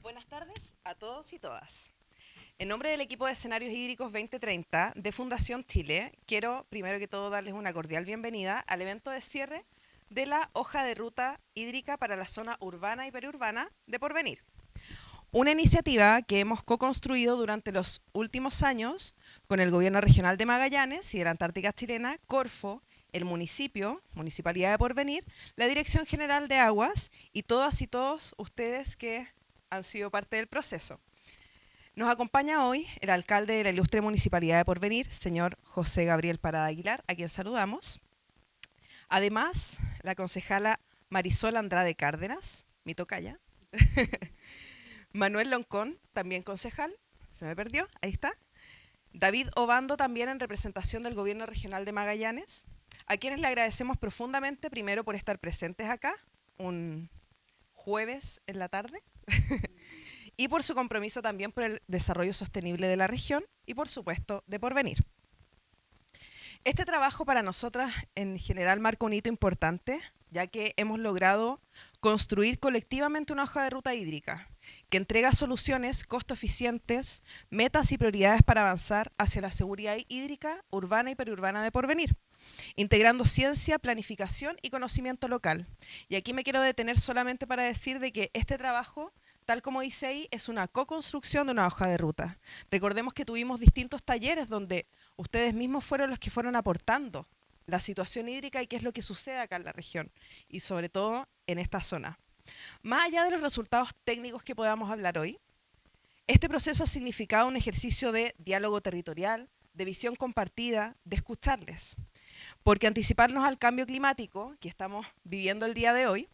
Buenas tardes a todos y todas. En nombre del equipo de Escenarios Hídricos 2030 de Fundación Chile, quiero primero que todo darles una cordial bienvenida al evento de cierre de la hoja de ruta hídrica para la zona urbana y periurbana de Porvenir. Una iniciativa que hemos co-construido durante los últimos años con el Gobierno Regional de Magallanes y de la Antártica Chilena, Corfo, el municipio, Municipalidad de Porvenir, la Dirección General de Aguas y todas y todos ustedes que han sido parte del proceso. Nos acompaña hoy el alcalde de la ilustre Municipalidad de Porvenir, señor José Gabriel Parada Aguilar, a quien saludamos. Además, la concejala Marisol Andrade Cárdenas, mi tocaya. Manuel Loncón, también concejal, se me perdió, ahí está. David Obando, también en representación del Gobierno Regional de Magallanes, a quienes le agradecemos profundamente, primero por estar presentes acá, un jueves en la tarde, y por su compromiso también por el desarrollo sostenible de la región y, por supuesto, de Porvenir. Este trabajo para nosotras en general marca un hito importante, ya que hemos logrado construir colectivamente una hoja de ruta hídrica que entrega soluciones costo eficientes, metas y prioridades para avanzar hacia la seguridad hídrica urbana y periurbana de Porvenir, integrando ciencia, planificación y conocimiento local. Y aquí me quiero detener solamente para decir de que este trabajo, tal como dice ahí, es una co-construcción de una hoja de ruta. Recordemos que tuvimos distintos talleres donde ustedes mismos fueron los que fueron aportando la situación hídrica y qué es lo que sucede acá en la región y sobre todo en esta zona. Más allá de los resultados técnicos que podamos hablar hoy, este proceso ha significado un ejercicio de diálogo territorial, de visión compartida, de escucharles. Porque anticiparnos al cambio climático que estamos viviendo el día de hoy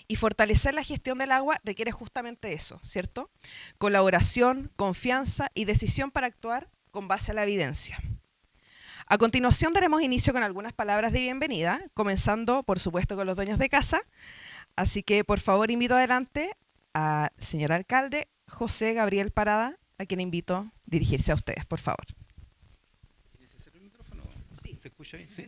y fortalecer la gestión del agua requiere justamente eso, ¿cierto? Colaboración, confianza y decisión para actuar con base a la evidencia. A continuación daremos inicio con algunas palabras de bienvenida, comenzando por supuesto con los dueños de casa, así que por favor invito adelante al señor alcalde José Gabriel Parada, a quien invito a dirigirse a ustedes, por favor. ¿Es necesario el micrófono? Sí. ¿Se escucha bien? Sí.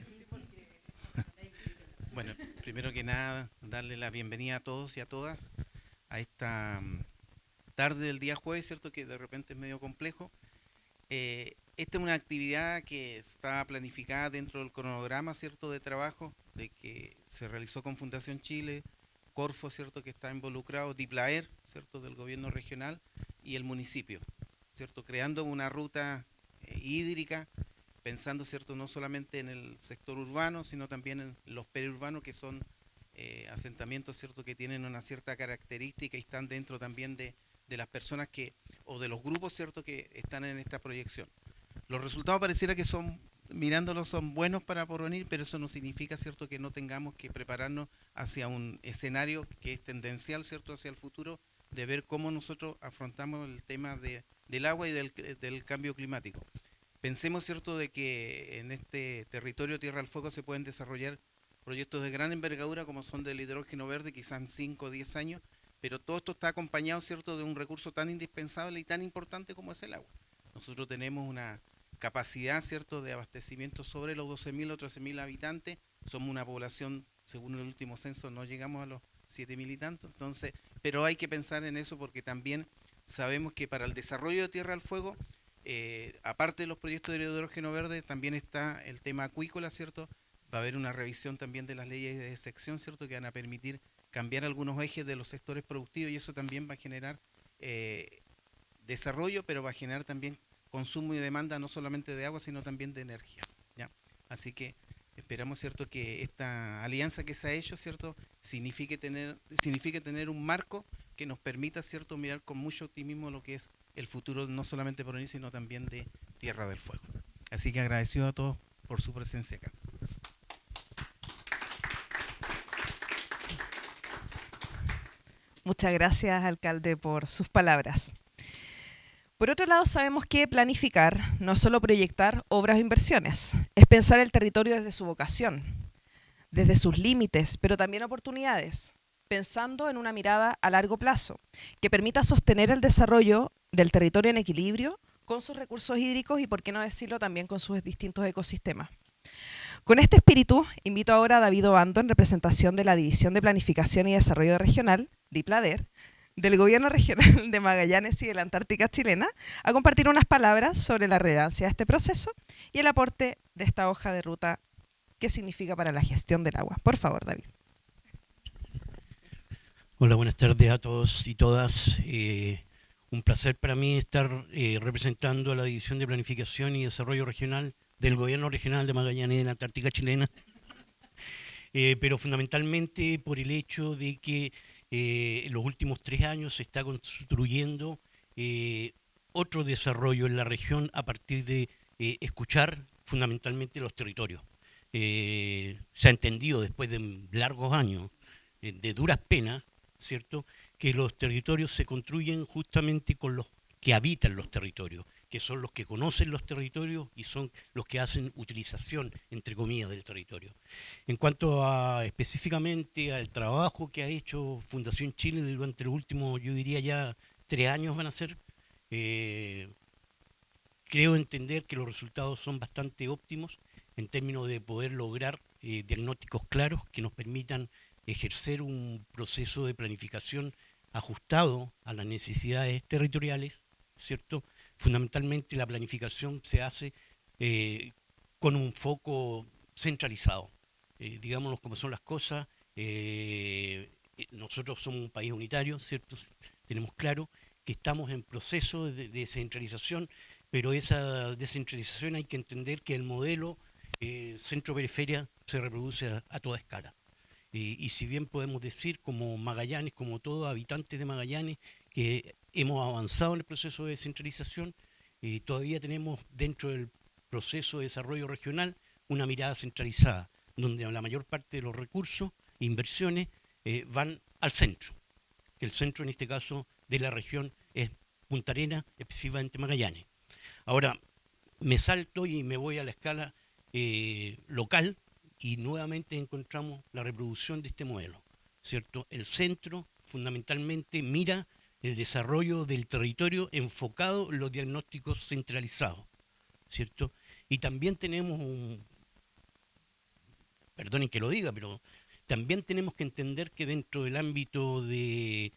Bueno, primero que nada, darle la bienvenida a todos y a todas a esta tarde del día jueves, ¿cierto? Que de repente es medio complejo. Esta es una actividad que está planificada dentro del cronograma, ¿cierto?, de trabajo, de que se realizó con Fundación Chile, Corfo, ¿cierto?, que está involucrado, DIPLAER, ¿cierto?, del gobierno regional y el municipio, ¿cierto?, creando una ruta hídrica, pensando, ¿cierto?, no solamente en el sector urbano, sino también en los periurbanos, que son asentamientos, ¿cierto?, que tienen una cierta característica y están dentro también de las personas que, o de los grupos, ¿cierto?, que están en esta proyección. Los resultados pareciera que son, mirándolos, son buenos para Porvenir, pero eso no significa, ¿cierto?, que no tengamos que prepararnos hacia un escenario que es tendencial, ¿cierto?, hacia el futuro, de ver cómo nosotros afrontamos el tema del agua y del cambio climático. Pensemos, ¿cierto?, de que en este territorio Tierra del Fuego se pueden desarrollar proyectos de gran envergadura como son del hidrógeno verde, quizás en 5 o 10 años, pero todo esto está acompañado, ¿cierto?, de un recurso tan indispensable y tan importante como es el agua. Nosotros tenemos una capacidad, ¿cierto?, de abastecimiento sobre los 12.000 o 13.000 habitantes. Somos una población, según el último censo, no llegamos a los 7.000 y tantos. Entonces, pero hay que pensar en eso porque también sabemos que para el desarrollo de Tierra del Fuego, aparte de los proyectos de hidrógeno verde, también está el tema acuícola, ¿cierto? Va a haber una revisión también de las leyes de sección, ¿cierto?, que van a permitir cambiar algunos ejes de los sectores productivos y eso también va a generar desarrollo, pero va a generar también consumo y demanda no solamente de agua, sino también de energía, ¿ya? Así que esperamos, ¿cierto?, que esta alianza que se ha hecho, ¿cierto?, signifique tener un marco que nos permita, ¿cierto?, mirar con mucho optimismo lo que es el futuro, no solamente por Porvenir, sino también de Tierra del Fuego. Así que agradecido a todos por su presencia acá. Muchas gracias, alcalde, por sus palabras. Por otro lado, sabemos que planificar no es solo proyectar obras o inversiones, es pensar el territorio desde su vocación, desde sus límites, pero también oportunidades, pensando en una mirada a largo plazo, que permita sostener el desarrollo del territorio en equilibrio con sus recursos hídricos y, por qué no decirlo, también con sus distintos ecosistemas. Con este espíritu, invito ahora a David Obando, en representación de la División de Planificación y Desarrollo Regional, DIPLADER, del Gobierno Regional de Magallanes y de la Antártica Chilena a compartir unas palabras sobre la relevancia de este proceso y el aporte de esta hoja de ruta que significa para la gestión del agua. Por favor, David. Hola, buenas tardes a todos y todas. Un placer para mí estar representando a la División de Planificación y Desarrollo Regional del Gobierno Regional de Magallanes y de la Antártica Chilena, pero fundamentalmente por el hecho de que en los últimos 3 años se está construyendo otro desarrollo en la región a partir de escuchar fundamentalmente los territorios. Se ha entendido después de largos años de duras penas, ¿cierto?, que los territorios se construyen justamente con los que habitan los territorios, que son los que conocen los territorios y son los que hacen utilización, entre comillas, del territorio. En cuanto a específicamente al trabajo que ha hecho Fundación Chile durante los últimos, yo diría ya 3 años van a ser, creo entender que los resultados son bastante óptimos en términos de poder lograr diagnósticos claros que nos permitan ejercer un proceso de planificación ajustado a las necesidades territoriales, ¿cierto? Fundamentalmente la planificación se hace con un foco centralizado. Digámonos cómo son las cosas, nosotros somos un país unitario, ¿cierto? Tenemos claro que estamos en proceso de descentralización, pero esa descentralización hay que entender que el modelo centro-periferia se reproduce a toda escala. Y si bien podemos decir como Magallanes, como todos habitantes de Magallanes, que hemos avanzado en el proceso de descentralización, todavía tenemos dentro del proceso de desarrollo regional una mirada centralizada, donde la mayor parte de los recursos e inversiones van al centro, que el centro en este caso de la región es Punta Arenas, específicamente Magallanes. Ahora, me salto y me voy a la escala local, y nuevamente encontramos la reproducción de este modelo, ¿cierto? El centro fundamentalmente mira el desarrollo del territorio enfocado en los diagnósticos centralizados, ¿cierto? Y también tenemos perdonen que lo diga, pero también tenemos que entender que dentro del ámbito de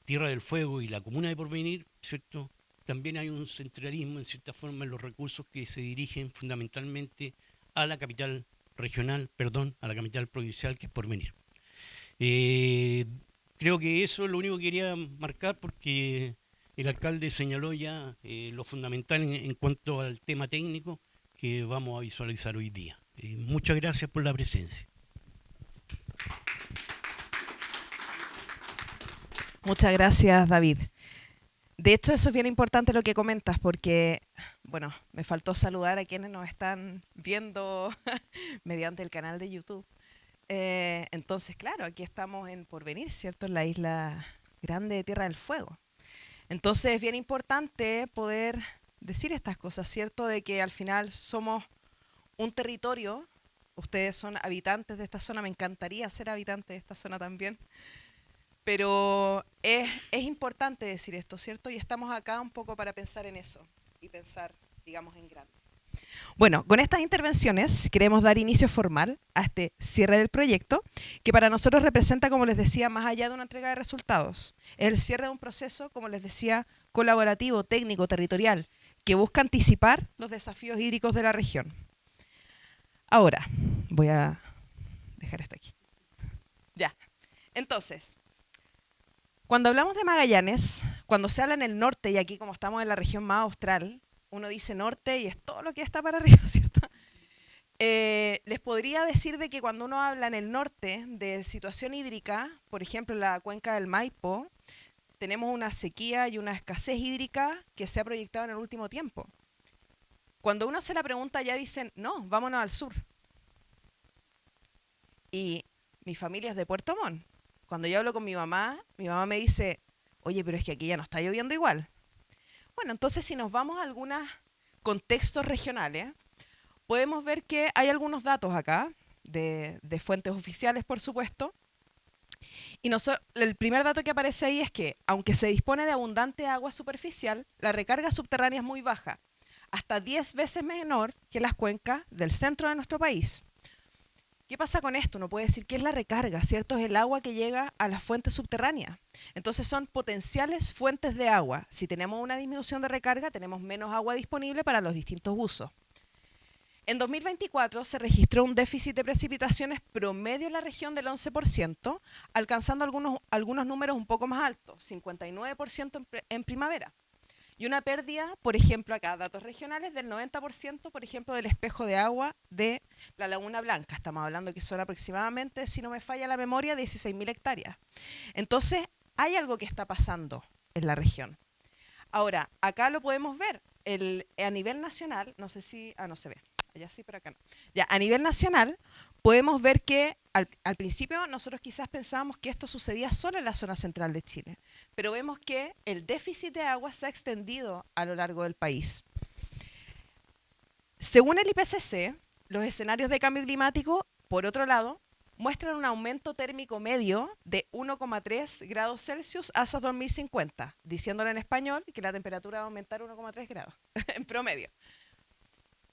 Tierra del Fuego y la Comuna de Porvenir, ¿cierto?, también hay un centralismo en cierta forma en los recursos que se dirigen fundamentalmente a la capital regional, a la capital provincial, que es Porvenir. Creo que eso es lo único que quería marcar, porque el alcalde señaló ya lo fundamental en cuanto al tema técnico que vamos a visualizar hoy día. Muchas gracias por la presencia. Muchas gracias, David. De hecho, eso es bien importante lo que comentas, porque, bueno, me faltó saludar a quienes nos están viendo mediante el canal de YouTube. Entonces, claro, aquí estamos en Porvenir, ¿cierto?, en la isla grande de Tierra del Fuego. Entonces, es bien importante poder decir estas cosas, ¿cierto?, de que al final somos un territorio, ustedes son habitantes de esta zona, me encantaría ser habitante de esta zona también, pero es importante decir esto, ¿cierto? Y estamos acá un poco para pensar en eso y pensar, digamos, en grande. Bueno, con estas intervenciones queremos dar inicio formal a este cierre del proyecto, que para nosotros representa, como les decía, más allá de una entrega de resultados. Es el cierre de un proceso, como les decía, colaborativo, técnico, territorial, que busca anticipar los desafíos hídricos de la región. Ahora, voy a dejar esto aquí. Ya, entonces, cuando hablamos de Magallanes, cuando se habla en el norte, y aquí como estamos en la región más austral, uno dice norte y es todo lo que está para arriba, ¿cierto? Les podría decir de que cuando uno habla en el norte de situación hídrica, por ejemplo en la cuenca del Maipo, tenemos una sequía y una escasez hídrica que se ha proyectado en el último tiempo. Cuando uno hace la pregunta ya dicen, no, vámonos al sur. Y mi familia es de Puerto Montt. Cuando yo hablo con mi mamá me dice, oye, pero es que aquí ya no está lloviendo igual. Bueno, entonces si nos vamos a algunos contextos regionales, podemos ver que hay algunos datos acá, de fuentes oficiales, por supuesto. Y el primer dato que aparece ahí es que, aunque se dispone de abundante agua superficial, la recarga subterránea es muy baja, hasta 10 veces menor que las cuencas del centro de nuestro país. ¿Qué pasa con esto? Uno puede decir que es la recarga, ¿cierto? Es el agua que llega a las fuentes subterráneas. Entonces son potenciales fuentes de agua. Si tenemos una disminución de recarga, tenemos menos agua disponible para los distintos usos. En 2024 se registró un déficit de precipitaciones promedio en la región del 11%, alcanzando algunos números un poco más altos, 59% en primavera. Y una pérdida, por ejemplo, acá, datos regionales, del 90%, por ejemplo, del espejo de agua de la Laguna Blanca. Estamos hablando que son aproximadamente, si no me falla la memoria, 16.000 hectáreas. Entonces, hay algo que está pasando en la región. Ahora, acá lo podemos ver. A nivel nacional, no sé si... no se ve. Allá sí, pero acá no. Ya, a nivel nacional, podemos ver que al principio nosotros quizás pensábamos que esto sucedía solo en la zona central de Chile, pero vemos que el déficit de agua se ha extendido a lo largo del país. Según el IPCC, los escenarios de cambio climático, por otro lado, muestran un aumento térmico medio de 1,3 grados Celsius hasta 2050, diciéndolo en español que la temperatura va a aumentar 1,3 grados en promedio.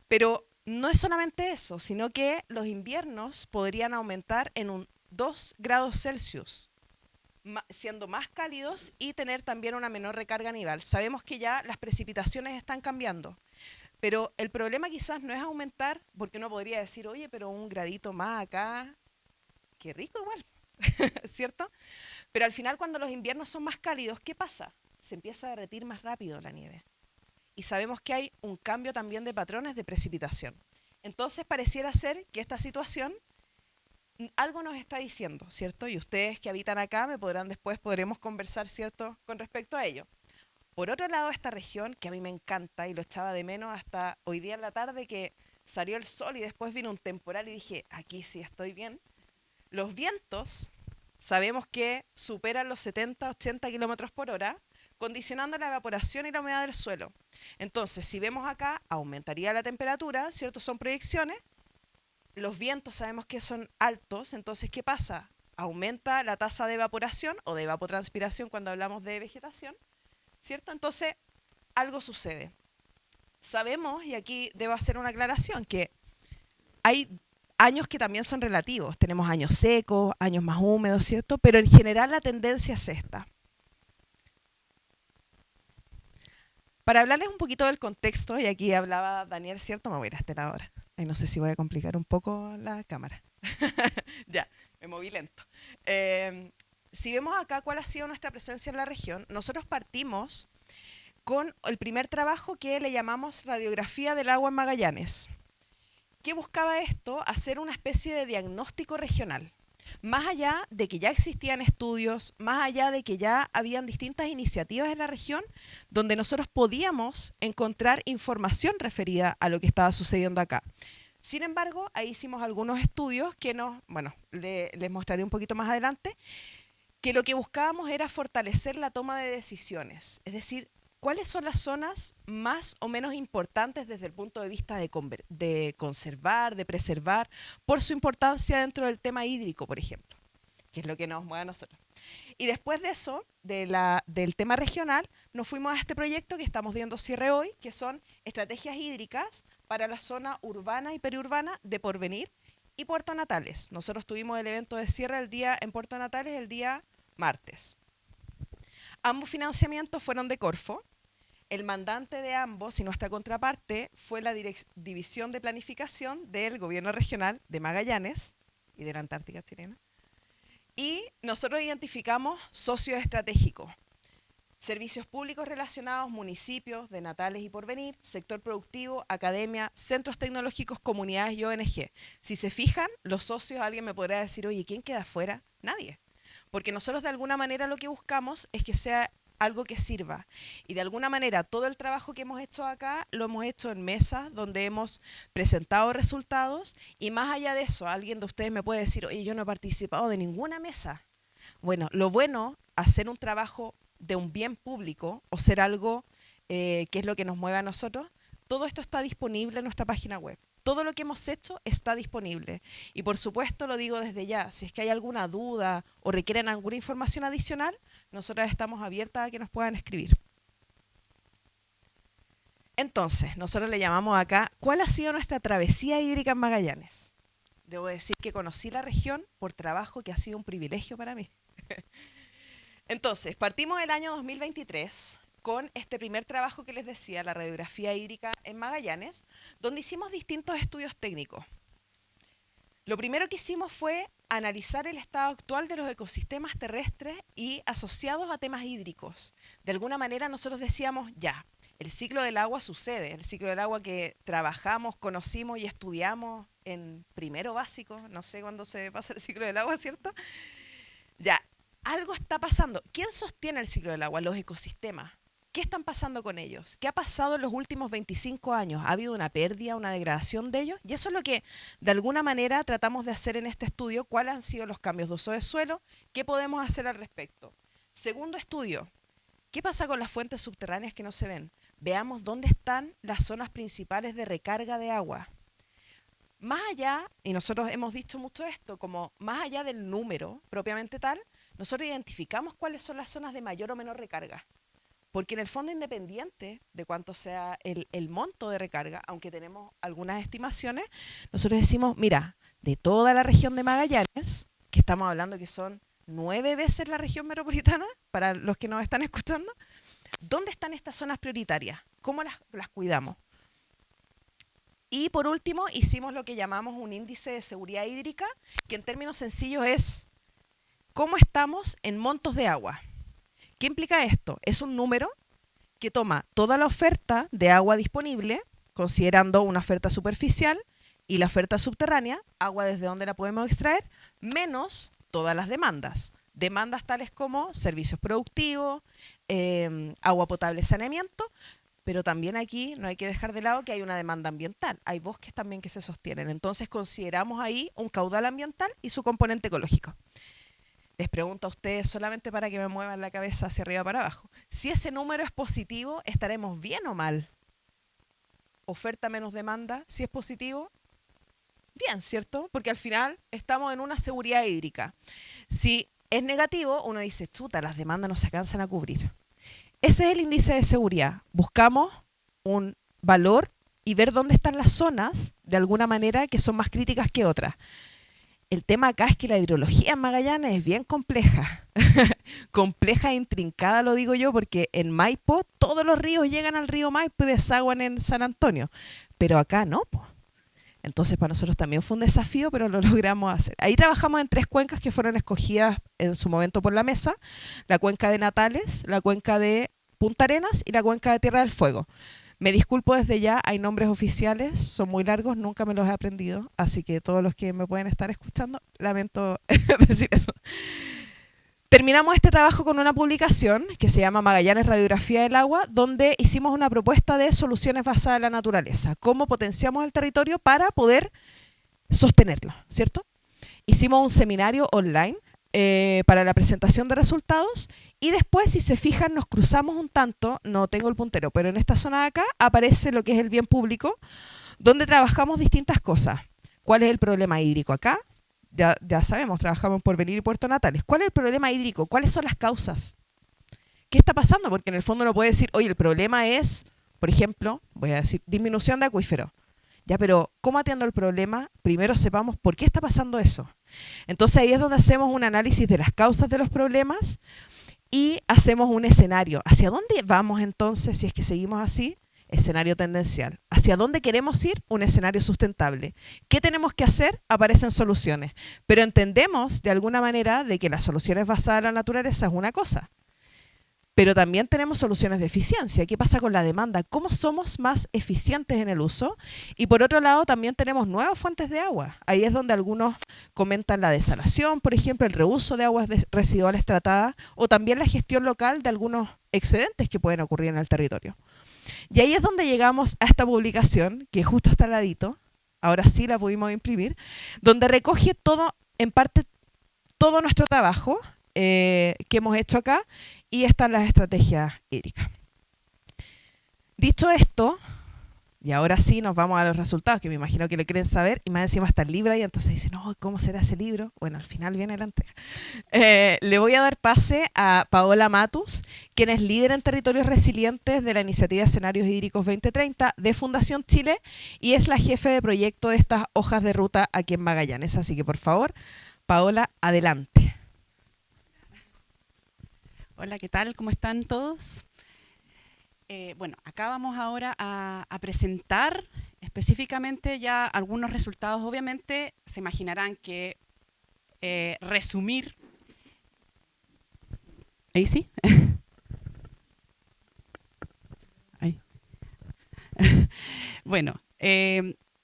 Pero no es solamente eso, sino que los inviernos podrían aumentar en un 2 grados Celsius, siendo más cálidos y tener también una menor recarga nival. Sabemos que ya las precipitaciones están cambiando, pero el problema quizás no es aumentar, porque uno podría decir, oye, pero un gradito más acá, qué rico igual, ¿cierto? Pero al final cuando los inviernos son más cálidos, ¿qué pasa? Se empieza a derretir más rápido la nieve. Y sabemos que hay un cambio también de patrones de precipitación. Entonces pareciera ser que esta situación algo nos está diciendo, ¿cierto? Y ustedes que habitan acá podremos conversar, ¿cierto?, con respecto a ello. Por otro lado, esta región, que a mí me encanta y lo echaba de menos hasta hoy día en la tarde que salió el sol y después vino un temporal y dije, aquí sí estoy bien. Los vientos, sabemos que superan los 70-80 kilómetros por hora, condicionando la evaporación y la humedad del suelo. Entonces, si vemos acá, aumentaría la temperatura, ¿cierto? Son proyecciones. Los vientos sabemos que son altos, entonces, ¿qué pasa? Aumenta la tasa de evaporación o de evapotranspiración cuando hablamos de vegetación, ¿cierto? Entonces, algo sucede. Sabemos, y aquí debo hacer una aclaración, que hay años que también son relativos. Tenemos años secos, años más húmedos, ¿cierto? Pero en general la tendencia es esta. Para hablarles un poquito del contexto, y aquí hablaba Daniel, ¿cierto? Me voy a ir a este lado ahora. Ay, no sé si voy a complicar un poco la cámara. Ya, me moví lento. Si vemos acá cuál ha sido nuestra presencia en la región, nosotros partimos con el primer trabajo que le llamamos Radiografía del Agua en Magallanes. ¿Qué buscaba esto? Hacer una especie de diagnóstico regional. Más allá de que ya existían estudios, más allá de que ya habían distintas iniciativas en la región donde nosotros podíamos encontrar información referida a lo que estaba sucediendo acá. Sin embargo, ahí hicimos algunos estudios que les mostraré un poquito más adelante, que lo que buscábamos era fortalecer la toma de decisiones, es decir, ¿cuáles son las zonas más o menos importantes desde el punto de vista de conservar, de preservar, por su importancia dentro del tema hídrico, por ejemplo, que es lo que nos mueve a nosotros? Y después de eso, del tema regional, nos fuimos a este proyecto que estamos viendo cierre hoy, que son estrategias hídricas para la zona urbana y periurbana de Porvenir y Puerto Natales. Nosotros tuvimos el evento de cierre en Puerto Natales el día martes. Ambos financiamientos fueron de Corfo. El mandante de ambos y nuestra contraparte fue la División de Planificación del Gobierno Regional de Magallanes y de la Antártica chilena. Y nosotros identificamos socios estratégicos, servicios públicos relacionados, municipios de Natales y Porvenir, sector productivo, academia, centros tecnológicos, comunidades y ONG. Si se fijan, los socios, alguien me podrá decir, oye, ¿quién queda fuera? Nadie. Porque nosotros de alguna manera lo que buscamos es que sea algo que sirva. Y de alguna manera todo el trabajo que hemos hecho acá lo hemos hecho en mesas donde hemos presentado resultados y más allá de eso, alguien de ustedes me puede decir, oye, yo no he participado de ninguna mesa. Bueno, lo bueno, hacer un trabajo de un bien público o ser algo que es lo que nos mueve a nosotros, todo esto está disponible en nuestra página web. Todo lo que hemos hecho está disponible. Y por supuesto, lo digo desde ya, si es que hay alguna duda o requieren alguna información adicional, nosotras estamos abiertas a que nos puedan escribir. Entonces, nosotros le llamamos acá, ¿cuál ha sido nuestra travesía hídrica en Magallanes? Debo decir que conocí la región por trabajo que ha sido un privilegio para mí. Entonces, partimos el año 2023 con este primer trabajo que les decía, la radiografía hídrica en Magallanes, donde hicimos distintos estudios técnicos. Lo primero que hicimos fue analizar el estado actual de los ecosistemas terrestres y asociados a temas hídricos. De alguna manera nosotros decíamos, ya, el ciclo del agua sucede, el ciclo del agua que trabajamos, conocimos y estudiamos en primero básico, no sé cuándo se pasa el ciclo del agua, ¿cierto? Ya, algo está pasando. ¿Quién sostiene el ciclo del agua? Los ecosistemas. ¿Qué están pasando con ellos? ¿Qué ha pasado en los últimos 25 años? ¿Ha habido una pérdida, una degradación de ellos? Y eso es lo que de alguna manera tratamos de hacer en este estudio. ¿Cuáles han sido los cambios de uso de suelo? ¿Qué podemos hacer al respecto? Segundo estudio. ¿Qué pasa con las fuentes subterráneas que no se ven? Veamos dónde están las zonas principales de recarga de agua. Más allá, y nosotros hemos dicho mucho esto, como más allá del número propiamente tal, nosotros identificamos cuáles son las zonas de mayor o menor recarga. Porque en el fondo, independiente de cuánto sea el monto de recarga, aunque tenemos algunas estimaciones, nosotros decimos, mira, de toda la región de Magallanes, que estamos hablando que son 9 veces la región metropolitana, para los que nos están escuchando, ¿dónde están estas zonas prioritarias? ¿Cómo las cuidamos? Y por último, hicimos lo que llamamos un índice de seguridad hídrica, que en términos sencillos es cómo estamos en montos de agua. ¿Qué implica esto? Es un número que toma toda la oferta de agua disponible, considerando una oferta superficial y la oferta subterránea, agua desde donde la podemos extraer, menos todas las demandas. Demandas tales como servicios productivos, agua potable, saneamiento, pero también aquí no hay que dejar de lado que hay una demanda ambiental. Hay bosques también que se sostienen. Entonces consideramos ahí un caudal ambiental y su componente ecológico. Les pregunto a ustedes, solamente para que me muevan la cabeza hacia arriba para abajo, si ese número es positivo, ¿estaremos bien o mal? Oferta menos demanda, si es positivo, bien, ¿cierto? Porque al final estamos en una seguridad hídrica. Si es negativo, uno dice, chuta, las demandas no se alcanzan a cubrir. Ese es el índice de seguridad. Buscamos un valor y ver dónde están las zonas, de alguna manera, que son más críticas que otras. El tema acá es que la hidrología en Magallanes es bien compleja. Compleja e intrincada, lo digo yo, porque en Maipo todos los ríos llegan al río Maipo y desaguan en San Antonio. Pero acá no, po. Entonces para nosotros también fue un desafío, pero lo logramos hacer. Ahí trabajamos en 3 cuencas que fueron escogidas en su momento por la mesa. La cuenca de Natales, la cuenca de Punta Arenas y la cuenca de Tierra del Fuego. Me disculpo desde ya, hay nombres oficiales, son muy largos, nunca me los he aprendido, así que todos los que me pueden estar escuchando, lamento decir eso. Terminamos este trabajo con una publicación que se llama Magallanes Radiografía del Agua, donde hicimos una propuesta de soluciones basadas en la naturaleza, cómo potenciamos el territorio para poder sostenerlo, ¿cierto? Hicimos un seminario online para la presentación de resultados y después, si se fijan, nos cruzamos un tanto, no tengo el puntero, pero en esta zona de acá aparece lo que es el bien público, donde trabajamos distintas cosas. ¿Cuál es el problema hídrico acá? Ya sabemos, trabajamos en Porvenir y Puerto Natales. ¿Cuál es el problema hídrico? ¿Cuáles son las causas? ¿Qué está pasando? Porque en el fondo uno puede decir, oye, el problema es, por ejemplo, voy a decir, disminución de acuífero. Ya, pero ¿cómo atiendo el problema? Primero sepamos por qué está pasando eso. Entonces ahí es donde hacemos un análisis de las causas de los problemas y hacemos un escenario. ¿Hacia dónde vamos entonces si es que seguimos así? Escenario tendencial. ¿Hacia dónde queremos ir? Un escenario sustentable. ¿Qué tenemos que hacer? Aparecen soluciones. Pero entendemos de alguna manera de que las soluciones basadas en la naturaleza es una cosa. Pero también tenemos soluciones de eficiencia. ¿Qué pasa con la demanda? ¿Cómo somos más eficientes en el uso? Y por otro lado, también tenemos nuevas fuentes de agua. Ahí es donde algunos comentan la desalación, por ejemplo, el reuso de aguas residuales tratadas o también la gestión local de algunos excedentes que pueden ocurrir en el territorio. Y ahí es donde llegamos a esta publicación, que justo está al ladito, ahora sí la pudimos imprimir, donde recoge todo, en parte, todo nuestro trabajo que hemos hecho acá, y están las estrategias hídricas. Dicho esto, Y ahora sí nos vamos a los resultados, que me imagino que lo quieren saber, y más encima está el libro ahí, entonces dicen, no, ¿cómo será ese libro? Bueno, al final viene la entrega. Le voy a dar pase a Paola Matus, quien es líder en territorios resilientes de la iniciativa Escenarios Hídricos 2030 de Fundación Chile, y es la jefe de proyecto de estas hojas de ruta aquí en Magallanes. Así que, por favor, Paola, adelante. Hola, ¿qué tal? ¿Cómo están todos? Bueno, acá vamos ahora a presentar específicamente ya algunos resultados. Obviamente se imaginarán que resumir... ¿Ahí sí? Ahí. Bueno,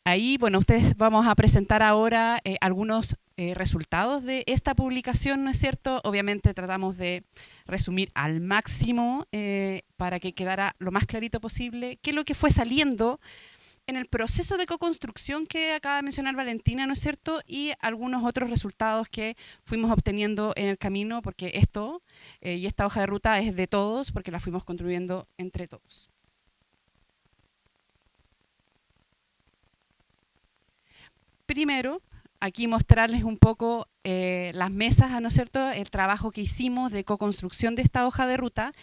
ahí, bueno, ustedes vamos a presentar ahora algunos resultados de esta publicación, ¿no es cierto? Obviamente tratamos de resumir al máximo para que quedara lo más clarito posible qué es lo que fue saliendo en el proceso de co-construcción que acaba de mencionar Valentina, ¿no es cierto? Y algunos otros resultados que fuimos obteniendo en el camino, porque esto y esta hoja de ruta es de todos, porque la fuimos construyendo entre todos. Primero, aquí mostrarles un poco las mesas, ¿no es cierto?, el trabajo que hicimos de co-construcción de esta hoja de ruta.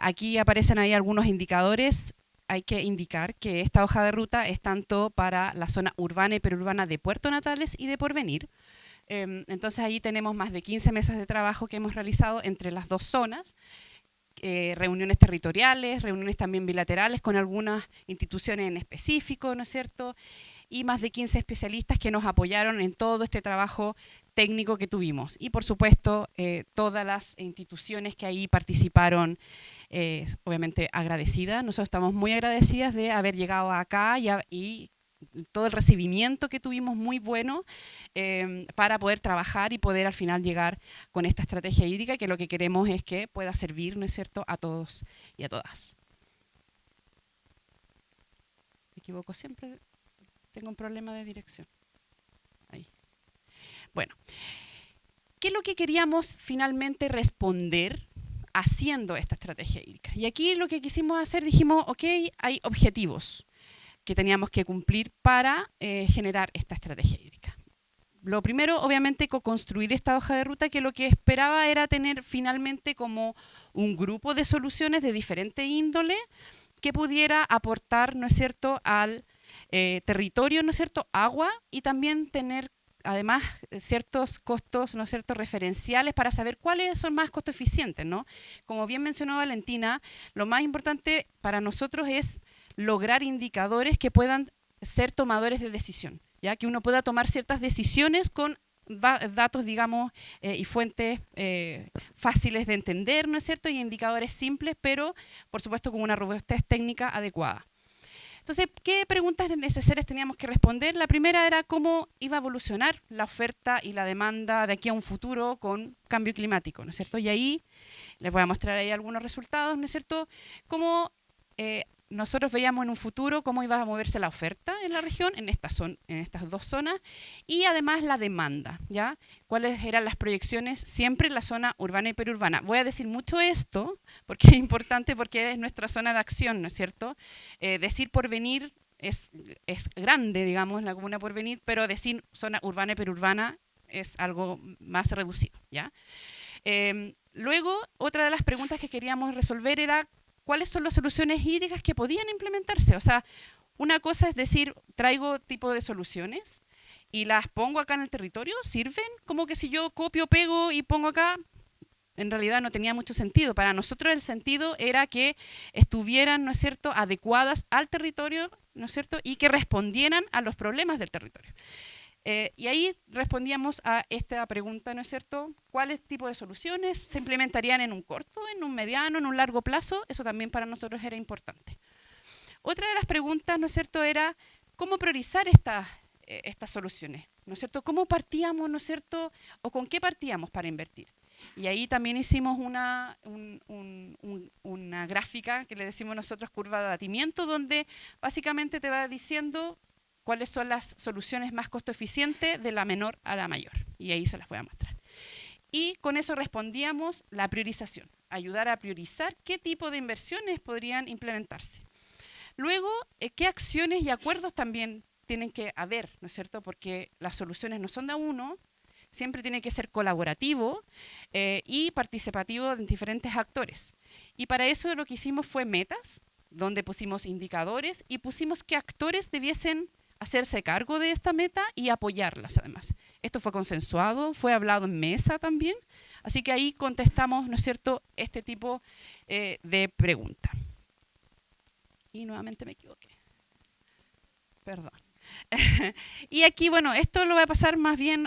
Aquí aparecen ahí algunos indicadores. Hay que indicar que esta hoja de ruta es tanto para la zona urbana y perurbana de Puerto Natales y de Porvenir. Entonces ahí tenemos más de 15 mesas de trabajo que hemos realizado entre las dos zonas. Reuniones territoriales, reuniones también bilaterales con algunas instituciones en específico, ¿no es cierto?, y más de 15 especialistas que nos apoyaron en todo este trabajo técnico que tuvimos. Y por supuesto, todas las instituciones que ahí participaron, obviamente agradecidas. Nosotros estamos muy agradecidas de haber llegado acá y todo el recibimiento que tuvimos muy bueno para poder trabajar y poder al final llegar con esta estrategia hídrica, que lo que queremos es que pueda servir, ¿no es cierto?, a todos y a todas. Me equivoco siempre, tengo un problema de dirección. Ahí. Bueno, ¿qué es lo que queríamos finalmente responder haciendo esta estrategia hídrica? Y aquí lo que quisimos hacer, dijimos, ok, hay objetivos que teníamos que cumplir para generar esta estrategia hídrica. Lo primero, obviamente, co-construir esta hoja de ruta, que lo que esperaba era tener finalmente como un grupo de soluciones de diferente índole que pudiera aportar, ¿no es cierto?, al territorio, ¿no es cierto?, agua, y también tener además ciertos costos, ¿no es cierto?, referenciales para saber cuáles son más costo eficientes, ¿no? Como bien mencionó Valentina, lo más importante para nosotros es lograr indicadores que puedan ser tomadores de decisión, ya que uno pueda tomar ciertas decisiones con datos, digamos, y fuentes fáciles de entender, ¿no es cierto?, y indicadores simples, pero por supuesto con una robustez técnica adecuada. Entonces, ¿qué preguntas necesarias teníamos que responder? La primera era cómo iba a evolucionar la oferta y la demanda de aquí a un futuro con cambio climático, ¿no es cierto? Y ahí les voy a mostrar ahí algunos resultados, ¿no es cierto? Cómo nosotros veíamos en un futuro cómo iba a moverse la oferta en la región, en estas dos zonas, y además la demanda, ¿ya? Cuáles eran las proyecciones siempre en la zona urbana y periurbana. Voy a decir mucho esto porque es importante, porque es nuestra zona de acción, ¿no es cierto? Decir Porvenir es grande, digamos, la comuna Porvenir, pero decir zona urbana y periurbana es algo más reducido, ¿ya? Luego, otra de las preguntas que queríamos resolver era cuáles son las soluciones hídricas que podían implementarse. O sea, una cosa es decir, traigo tipo de soluciones y las pongo acá en el territorio, ¿sirven? Como que si yo copio, pego y pongo acá, en realidad no tenía mucho sentido. Para nosotros el sentido era que estuvieran, ¿no es cierto?, adecuadas al territorio, ¿no es cierto?, y que respondieran a los problemas del territorio. Y ahí respondíamos a esta pregunta, ¿no es cierto? ¿Cuáles tipos de soluciones se implementarían en un corto, en un mediano, en un largo plazo? Eso también para nosotros era importante. Otra de las preguntas, ¿no es cierto?, era cómo priorizar estas soluciones, ¿no es cierto? ¿Cómo partíamos, ¿no es cierto?, o con qué partíamos para invertir? Y ahí también hicimos una gráfica que le decimos nosotros curva de abatimiento, donde básicamente te va diciendo cuáles son las soluciones más costo eficientes de la menor a la mayor. Y ahí se las voy a mostrar. Y con eso respondíamos la priorización, ayudar a priorizar qué tipo de inversiones podrían implementarse. Luego, ¿qué acciones y acuerdos también tienen que haber, ¿no es cierto? Porque las soluciones no son de a uno, siempre tiene que ser colaborativo y participativo de diferentes actores. Y para eso lo que hicimos fue metas, donde pusimos indicadores y pusimos qué actores debiesen hacerse cargo de esta meta y apoyarlas además. Esto fue consensuado, fue hablado en mesa también, así que ahí contestamos, ¿no es cierto?, este tipo de pregunta. Y nuevamente me equivoqué. Perdón. Y aquí, bueno, esto lo voy a pasar más bien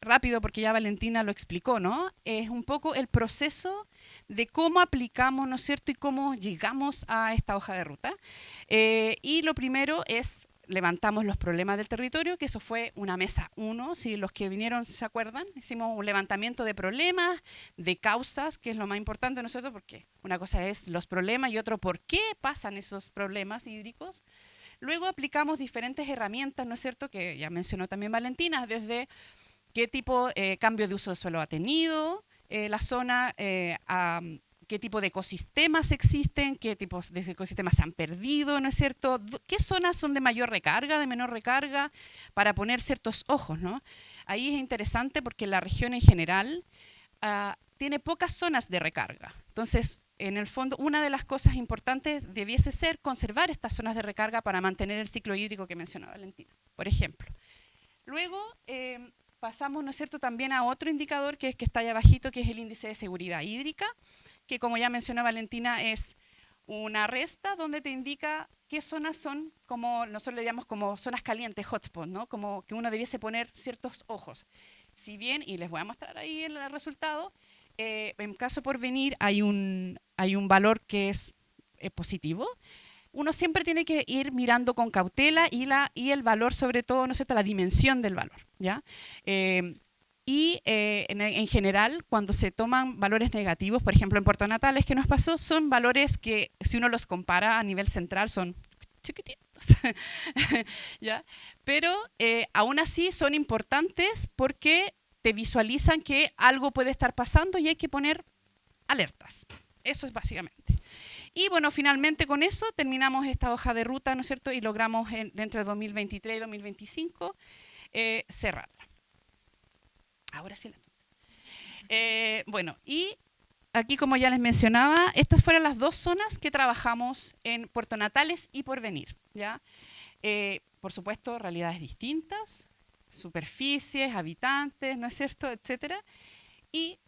rápido porque ya Valentina lo explicó, ¿no? Es un poco el proceso de cómo aplicamos, ¿no es cierto?, y cómo llegamos a esta hoja de ruta. Y lo primero es levantamos los problemas del territorio, que eso fue una mesa 1, si los que vinieron se acuerdan, hicimos un levantamiento de problemas, de causas, que es lo más importante, ¿no es cierto?, porque una cosa es los problemas y otro por qué pasan esos problemas hídricos. Luego aplicamos diferentes herramientas, ¿no es cierto?, que ya mencionó también Valentina, desde qué tipo de cambio de uso de suelo ha tenido la zona, qué tipo de ecosistemas existen, qué tipos de ecosistemas se han perdido, ¿no es cierto?, qué zonas son de mayor recarga, de menor recarga, para poner ciertos ojos, ¿no? Ahí es interesante porque la región en general tiene pocas zonas de recarga. Entonces, en el fondo, una de las cosas importantes debiese ser conservar estas zonas de recarga para mantener el ciclo hídrico que mencionaba Valentina, por ejemplo. Luego pasamos, ¿no es cierto?, también a otro indicador que está allá abajito, que es el índice de seguridad hídrica, que como ya mencionó Valentina es una resta donde te indica qué zonas son, como nosotros le llamamos como zonas calientes, hotspots, ¿no?, como que uno debiese poner ciertos ojos. Si bien, y les voy a mostrar ahí el resultado, en caso Porvenir hay un valor que es positivo. Uno siempre tiene que ir mirando con cautela y el valor, sobre todo, ¿no es cierto?, la dimensión del valor, ¿ya? En general, cuando se toman valores negativos, por ejemplo, en Puerto Natales, ¿qué nos pasó? Son valores que, si uno los compara a nivel central, son chiquititos, ¿ya? Pero aún así son importantes porque te visualizan que algo puede estar pasando y hay que poner alertas. Eso es básicamente. Y bueno, finalmente con eso terminamos esta hoja de ruta, ¿no es cierto?, y logramos entre 2023 y 2025 cerrarla. Ahora sí la bueno, y aquí, como ya les mencionaba, estas fueron las dos zonas que trabajamos en Puerto Natales y Porvenir, ¿ya? Por supuesto, realidades distintas, superficies, habitantes, ¿no es cierto?, etcétera. Y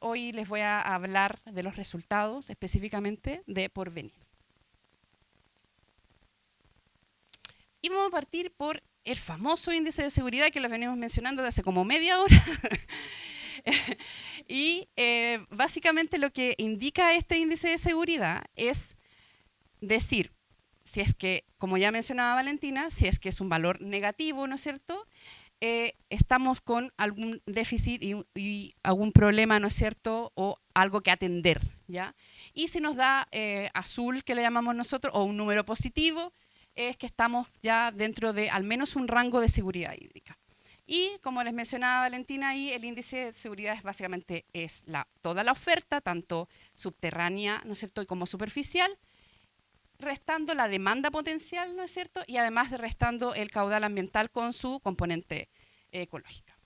hoy les voy a hablar de los resultados específicamente de Porvenir. Y vamos a partir por el famoso índice de seguridad que los venimos mencionando desde hace como media hora. Y básicamente lo que indica este índice de seguridad es decir, si es que, como ya mencionaba Valentina, si es que es un valor negativo, ¿no es cierto?, estamos con algún déficit y algún problema, ¿no es cierto?, o algo que atender, ¿ya? Y si nos da azul, que le llamamos nosotros, o un número positivo, es que estamos ya dentro de al menos un rango de seguridad hídrica. Y como les mencionaba Valentina ahí, el índice de seguridad es básicamente toda la oferta, tanto subterránea, ¿no es cierto?, como superficial, restando la demanda potencial, ¿no es cierto?, y además restando el caudal ambiental con su componente ecológica.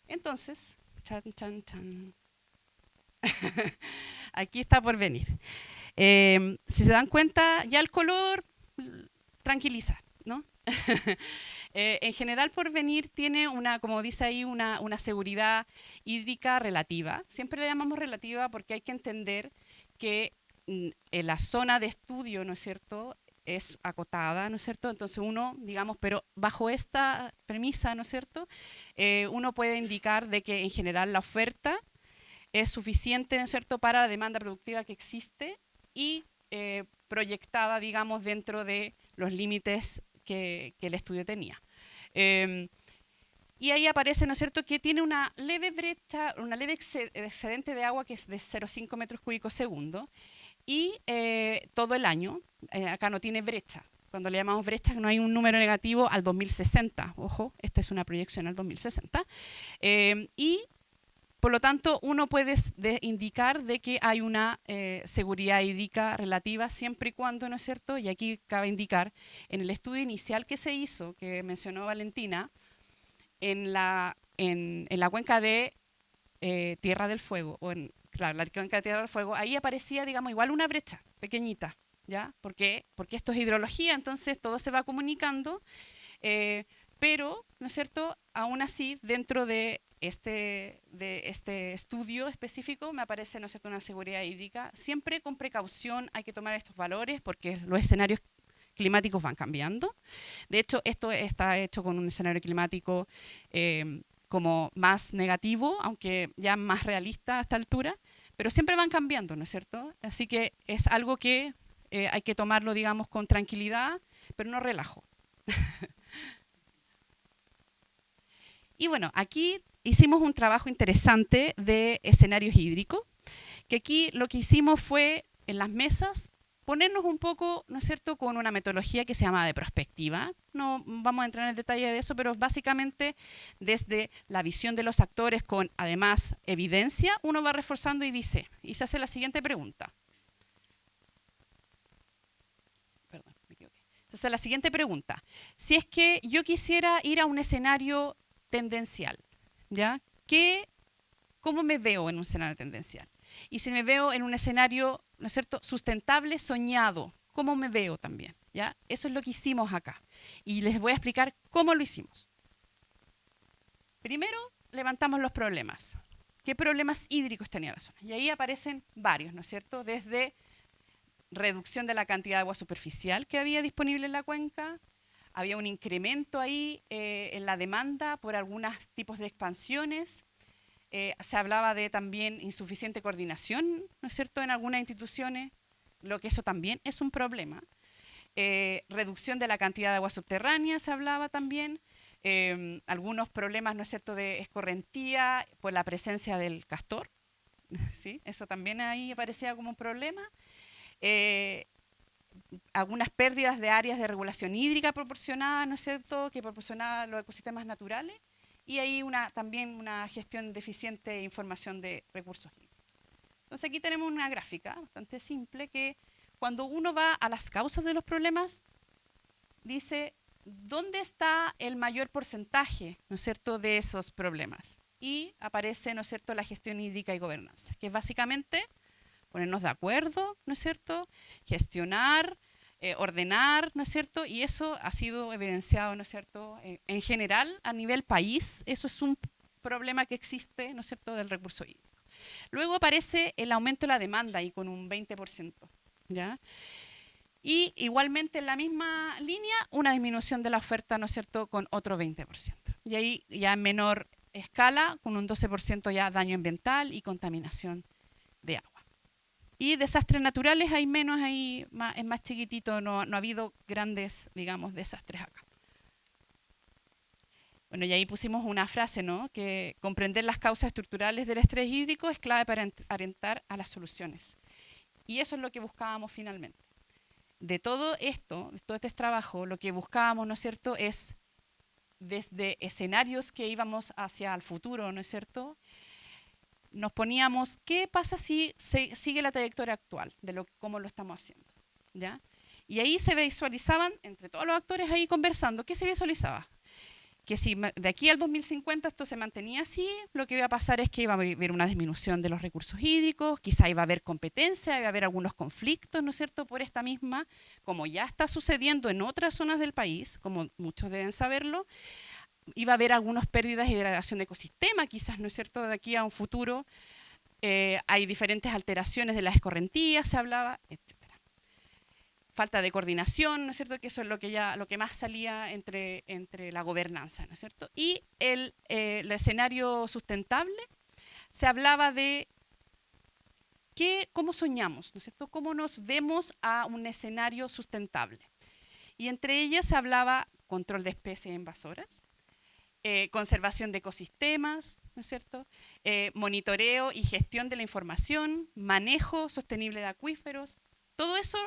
Entonces, chan, chan, chan. Aquí está Porvenir. Si se dan cuenta, ya el color tranquiliza, ¿no? En general, Porvenir tiene como dice ahí, una seguridad hídrica relativa. Siempre le llamamos relativa porque hay que entender que en la zona de estudio, ¿no es cierto?, es acotada, ¿no es cierto? Entonces uno, digamos, pero bajo esta premisa, ¿no es cierto?, uno puede indicar de que en general la oferta es suficiente, ¿no es cierto?, para la demanda productiva que existe y proyectada, digamos, dentro de los límites que el estudio tenía. Y ahí aparece, ¿no es cierto?, que tiene una leve brecha, una leve excedente de agua que es de 0,5 metros cúbicos segundo y todo el año, acá no tiene brecha. Cuando le llamamos brecha, no hay un número negativo al 2060. Ojo, esta es una proyección al 2060. Y Por lo tanto, uno puede indicar de que hay una seguridad hídrica relativa siempre y cuando, ¿no es cierto? Y aquí cabe indicar, en el estudio inicial que se hizo, que mencionó Valentina, en la cuenca de Tierra del Fuego, claro, la cuenca de Tierra del Fuego, ahí aparecía, digamos, igual una brecha pequeñita, ¿ya? Porque esto es hidrología, entonces todo se va comunicando, pero, ¿no es cierto?, aún así, dentro de este estudio específico me aparece, ¿no es cierto?, una seguridad hídrica. Siempre con precaución hay que tomar estos valores porque los escenarios climáticos van cambiando. De hecho, esto está hecho con un escenario climático como más negativo, aunque ya más realista a esta altura, pero siempre van cambiando, ¿no es cierto? Así que es algo que hay que tomarlo, digamos, con tranquilidad, pero no relajo. Y bueno, aquí hicimos un trabajo interesante de escenarios hídricos, que aquí lo que hicimos fue, en las mesas, ponernos un poco, ¿no es cierto?, con una metodología que se llama de prospectiva. No vamos a entrar en el detalle de eso, pero básicamente desde la visión de los actores con, además, evidencia, uno va reforzando y dice, y se hace la siguiente pregunta. Perdón, me equivoqué. Se hace la siguiente pregunta. Si es que yo quisiera ir a un escenario tendencial, ¿ya? ¿Cómo me veo en un escenario tendencial? Y si me veo en un escenario, ¿no es cierto?, sustentable, soñado, ¿cómo me veo también? ¿Ya? Eso es lo que hicimos acá. Y les voy a explicar cómo lo hicimos. Primero, levantamos los problemas. ¿Qué problemas hídricos tenía la zona? Y ahí aparecen varios, ¿no es cierto? Desde reducción de la cantidad de agua superficial que había disponible en la cuenca, había un incremento ahí en la demanda por algunos tipos de expansiones. Se hablaba de también insuficiente coordinación, ¿no es cierto?, en algunas instituciones, lo que eso también es un problema. Reducción de la cantidad de agua subterránea se hablaba también. Algunos problemas, ¿no es cierto?, de escorrentía por la presencia del castor. ¿Sí? Eso también ahí aparecía como un problema. Algunas pérdidas de áreas de regulación hídrica proporcionadas, ¿no es cierto?, que proporcionaban los ecosistemas naturales, y ahí también una gestión deficiente de información de recursos hídricos. Entonces aquí tenemos una gráfica bastante simple que cuando uno va a las causas de los problemas, dice dónde está el mayor porcentaje, ¿no es cierto?, de esos problemas. Y aparece, ¿no es cierto?, la gestión hídrica y gobernanza, que es básicamente ponernos de acuerdo, ¿no es cierto?, gestionar, ordenar, ¿no es cierto?, y eso ha sido evidenciado, ¿no es cierto?, en general a nivel país. Eso es un problema que existe, ¿no es cierto?, del recurso hídrico. Luego aparece el aumento de la demanda y con un 20%, ¿ya? Y igualmente en la misma línea una disminución de la oferta, ¿no es cierto?, con otro 20%. Y ahí ya en menor escala, con un 12% ya daño ambiental y contaminación de agua. Y desastres naturales hay menos, ahí es más chiquitito, no ha habido grandes, digamos, desastres acá. Bueno, y ahí pusimos una frase, ¿no?, que comprender las causas estructurales del estrés hídrico es clave para orientar a las soluciones. Y eso es lo que buscábamos finalmente. De todo esto, de todo este trabajo, lo que buscábamos, ¿no es cierto?, es desde escenarios que íbamos hacia el futuro, ¿no es cierto?, nos poníamos, ¿qué pasa si se sigue la trayectoria actual de cómo lo estamos haciendo? ¿Ya? Y ahí se visualizaban, entre todos los actores ahí conversando, ¿qué se visualizaba? Que si de aquí al 2050 esto se mantenía así, lo que iba a pasar es que iba a haber una disminución de los recursos hídricos, quizá iba a haber competencia, iba a haber algunos conflictos, ¿no es cierto?, por esta misma, como ya está sucediendo en otras zonas del país, como muchos deben saberlo. Iba a haber algunas pérdidas y degradación de ecosistema, quizás, ¿no es cierto?, de aquí a un futuro. Hay diferentes alteraciones de las escorrentías, se hablaba, etc. Falta de coordinación, ¿no es cierto?, que eso es lo que más salía entre la gobernanza, ¿no es cierto? Y el escenario sustentable, se hablaba de cómo soñamos, ¿no es cierto?, cómo nos vemos a un escenario sustentable. Y entre ellas se hablaba control de especies invasoras, conservación de ecosistemas, ¿no es cierto?, monitoreo y gestión de la información, manejo sostenible de acuíferos. Todo eso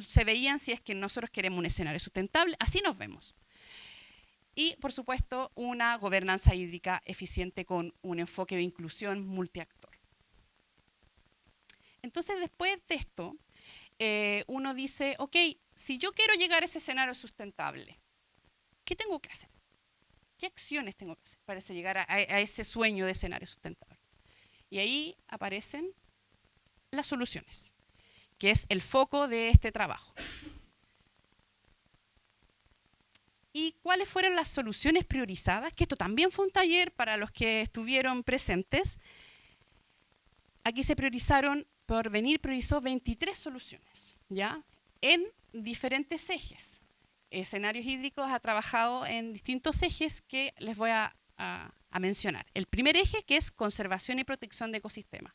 se veían si es que nosotros queremos un escenario sustentable, así nos vemos. Y, por supuesto, una gobernanza hídrica eficiente con un enfoque de inclusión multiactor. Entonces, después de esto, uno dice, ok, si yo quiero llegar a ese escenario sustentable, ¿qué tengo que hacer? ¿Qué acciones tengo que hacer para llegar a ese sueño de escenario sustentable? Y ahí aparecen las soluciones, que es el foco de este trabajo. ¿Y cuáles fueron las soluciones priorizadas? Que esto también fue un taller para los que estuvieron presentes. Aquí se priorizaron, Porvenir priorizó 23 soluciones, ¿ya? En diferentes ejes. Escenarios Hídricos ha trabajado en distintos ejes que les voy a mencionar. El primer eje, que es conservación y protección de ecosistemas.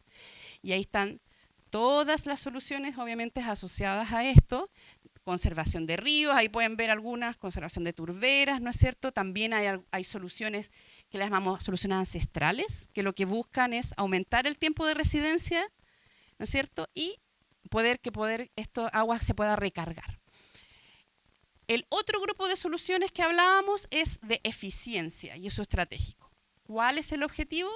Y ahí están todas las soluciones, obviamente, asociadas a esto. Conservación de ríos, ahí pueden ver algunas, conservación de turberas, ¿no es cierto? También hay soluciones que las llamamos soluciones ancestrales, que lo que buscan es aumentar el tiempo de residencia, ¿no es cierto? Y poder esta agua se pueda recargar. El otro grupo de soluciones que hablábamos es de eficiencia y uso estratégico. ¿Cuál es el objetivo?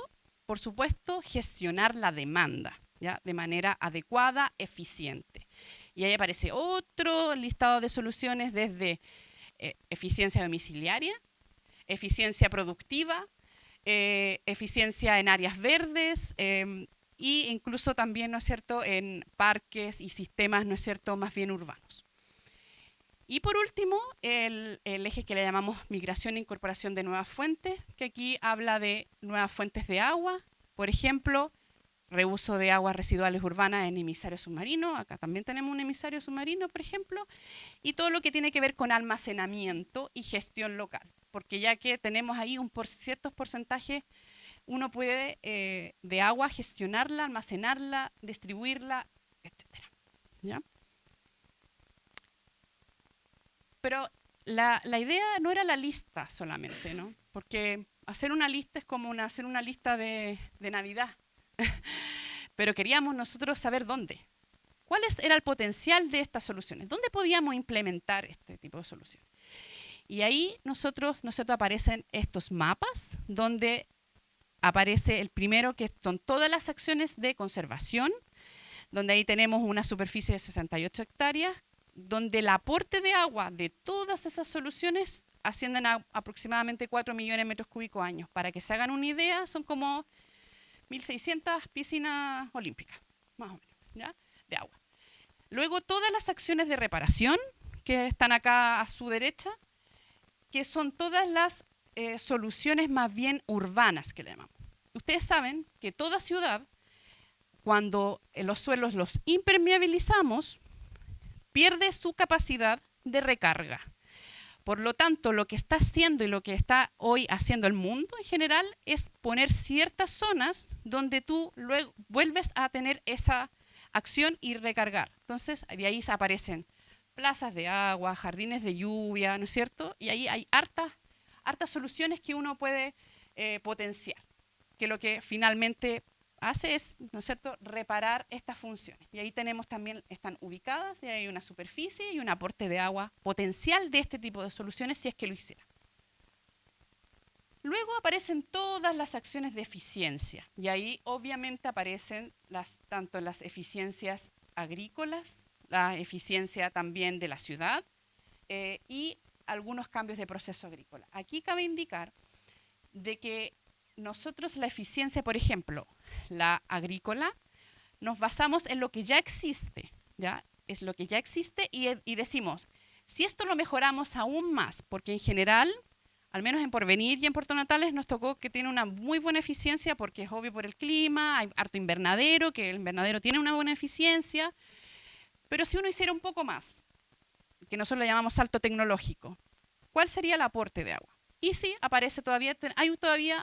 Por supuesto, gestionar la demanda, ¿ya? De manera adecuada, eficiente. Y ahí aparece otro listado de soluciones desde eficiencia domiciliaria, eficiencia productiva, eficiencia en áreas verdes e incluso también, ¿no es cierto?, en parques y sistemas, ¿no es cierto?, más bien urbanos. Y por último, el eje que le llamamos migración e incorporación de nuevas fuentes, que aquí habla de nuevas fuentes de agua, por ejemplo, reuso de aguas residuales urbanas en emisarios submarinos. Acá también tenemos un emisario submarino, por ejemplo, y todo lo que tiene que ver con almacenamiento y gestión local, porque ya que tenemos ahí ciertos porcentajes, uno puede de agua gestionarla, almacenarla, distribuirla, etc. ¿Ya? Pero la idea no era la lista solamente, ¿no? Porque hacer una lista es como hacer una lista de Navidad. Pero queríamos nosotros saber dónde. ¿Cuál era el potencial de estas soluciones? ¿Dónde podíamos implementar este tipo de soluciones? Y ahí nosotros aparecen estos mapas, donde aparece el primero, que son todas las acciones de conservación, donde ahí tenemos una superficie de 68 hectáreas, donde el aporte de agua de todas esas soluciones ascienden a aproximadamente 4 millones de metros cúbicos años. Para que se hagan una idea, son como 1.600 piscinas olímpicas, más o menos, ¿ya? De agua. Luego todas las acciones de reparación, que están acá a su derecha, que son todas las soluciones más bien urbanas que le llamamos. Ustedes saben que toda ciudad, cuando los suelos los impermeabilizamos, pierde su capacidad de recarga. Por lo tanto, lo que está haciendo y lo que está hoy haciendo el mundo en general es poner ciertas zonas donde tú luego vuelves a tener esa acción y recargar. Entonces, de ahí aparecen plazas de agua, jardines de lluvia, ¿no es cierto? Y ahí hay hartas soluciones que uno puede potenciar, que lo que finalmente hace es, ¿no es cierto?, reparar estas funciones. Y ahí tenemos también, están ubicadas, y hay una superficie y un aporte de agua potencial de este tipo de soluciones si es que lo hiciera. Luego aparecen todas las acciones de eficiencia, y ahí obviamente aparecen tanto las eficiencias agrícolas, la eficiencia también de la ciudad y algunos cambios de proceso agrícola. Aquí cabe indicar de que nosotros la eficiencia, por ejemplo, la agrícola, nos basamos en lo que ya existe, ¿ya? Es lo que ya existe y decimos, si esto lo mejoramos aún más, porque en general, al menos en Porvenir y en Puerto Natales, nos tocó que tiene una muy buena eficiencia porque es obvio por el clima, hay harto invernadero, que el invernadero tiene una buena eficiencia, pero si uno hiciera un poco más, que nosotros le llamamos salto tecnológico, ¿cuál sería el aporte de agua? Y sí, aparece todavía,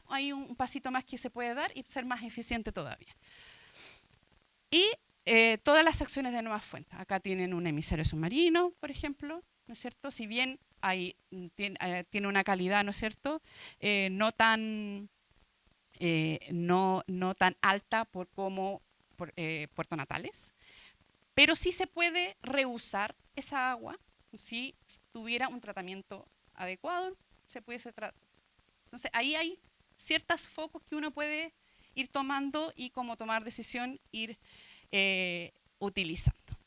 hay un pasito más que se puede dar y ser más eficiente todavía. Y todas las acciones de nuevas fuentes. Acá tienen un emisario submarino, por ejemplo, ¿no es cierto? Si bien tiene una calidad, ¿no es cierto?, no tan alta como Puerto Natales, pero sí se puede reusar esa agua si tuviera un tratamiento adecuado, se pudiese tratar. Entonces, ahí hay ciertos focos que uno puede ir tomando y como tomar decisión, ir utilizando.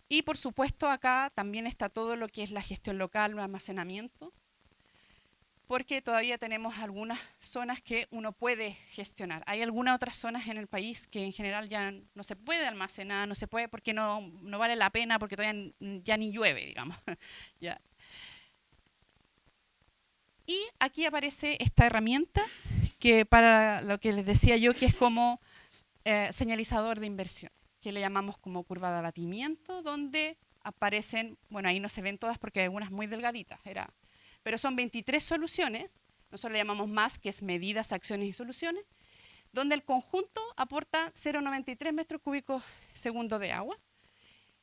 Y por supuesto acá también está todo lo que es la gestión local, el almacenamiento, porque todavía tenemos algunas zonas que uno puede gestionar. Hay algunas otras zonas en el país que en general ya no se puede almacenar, no se puede porque no vale la pena, porque todavía ya ni llueve, digamos. ¿Ya? Y aquí aparece esta herramienta que para lo que les decía yo, que es como señalizador de inversión, que le llamamos como curva de abatimiento, donde aparecen, bueno, ahí no se ven todas porque hay algunas muy delgaditas, pero son 23 soluciones, nosotros le llamamos MAS, que es medidas, acciones y soluciones, donde el conjunto aporta 0,93 metros cúbicos segundo de agua,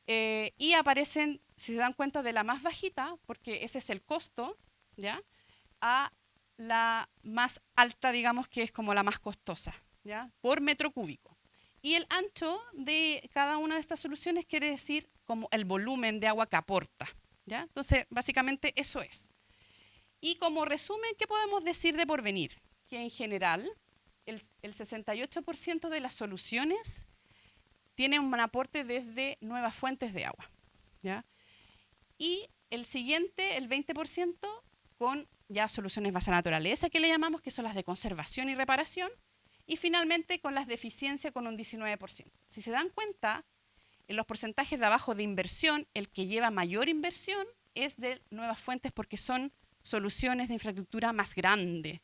y aparecen, si se dan cuenta, de la más bajita, porque ese es el costo, ¿ya?, a la más alta, digamos, que es como la más costosa, ¿ya?, por metro cúbico. Y el ancho de cada una de estas soluciones quiere decir como el volumen de agua que aporta, ¿ya? Entonces, básicamente eso es. Y como resumen, ¿qué podemos decir de Porvenir? Que en general el 68% de las soluciones tienen un aporte desde nuevas fuentes de agua, ¿ya? Y el siguiente, el 20%, con ya soluciones basadas en naturaleza, que le llamamos, que son las de conservación y reparación, y finalmente con las de eficiencia con un 19%. Si se dan cuenta, en los porcentajes de abajo de inversión, el que lleva mayor inversión es de nuevas fuentes porque son soluciones de infraestructura más grande,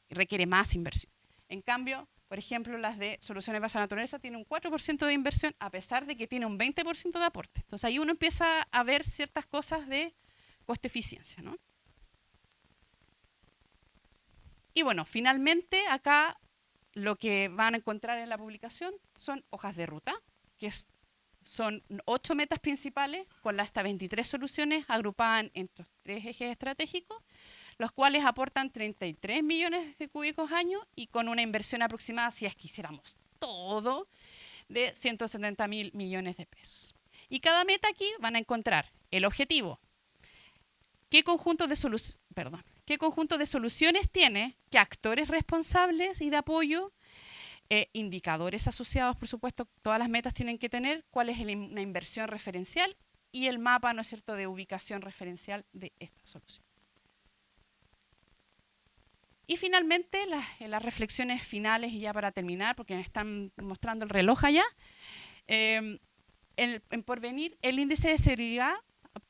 requiere más inversión. En cambio, por ejemplo, las de soluciones basadas en naturaleza tienen un 4% de inversión a pesar de que tiene un 20% de aporte. Entonces ahí uno empieza a ver ciertas cosas de coste-eficiencia, ¿no? Y bueno, finalmente acá lo que van a encontrar en la publicación son hojas de ruta, que son 8 metas principales con hasta 23 soluciones agrupadas en estos 3 ejes estratégicos, los cuales aportan 33 millones de cúbicos años y con una inversión aproximada, si es que hiciéramos todo, de 170.000 millones de pesos. Y cada meta aquí van a encontrar el objetivo, qué conjunto de soluciones tiene, qué actores responsables y de apoyo, indicadores asociados, por supuesto, todas las metas tienen que tener, cuál es una inversión referencial y el mapa, ¿no es cierto?, de ubicación referencial de estas soluciones. Y finalmente, las reflexiones finales, y ya para terminar, porque me están mostrando el reloj allá, en Porvenir, el índice de seguridad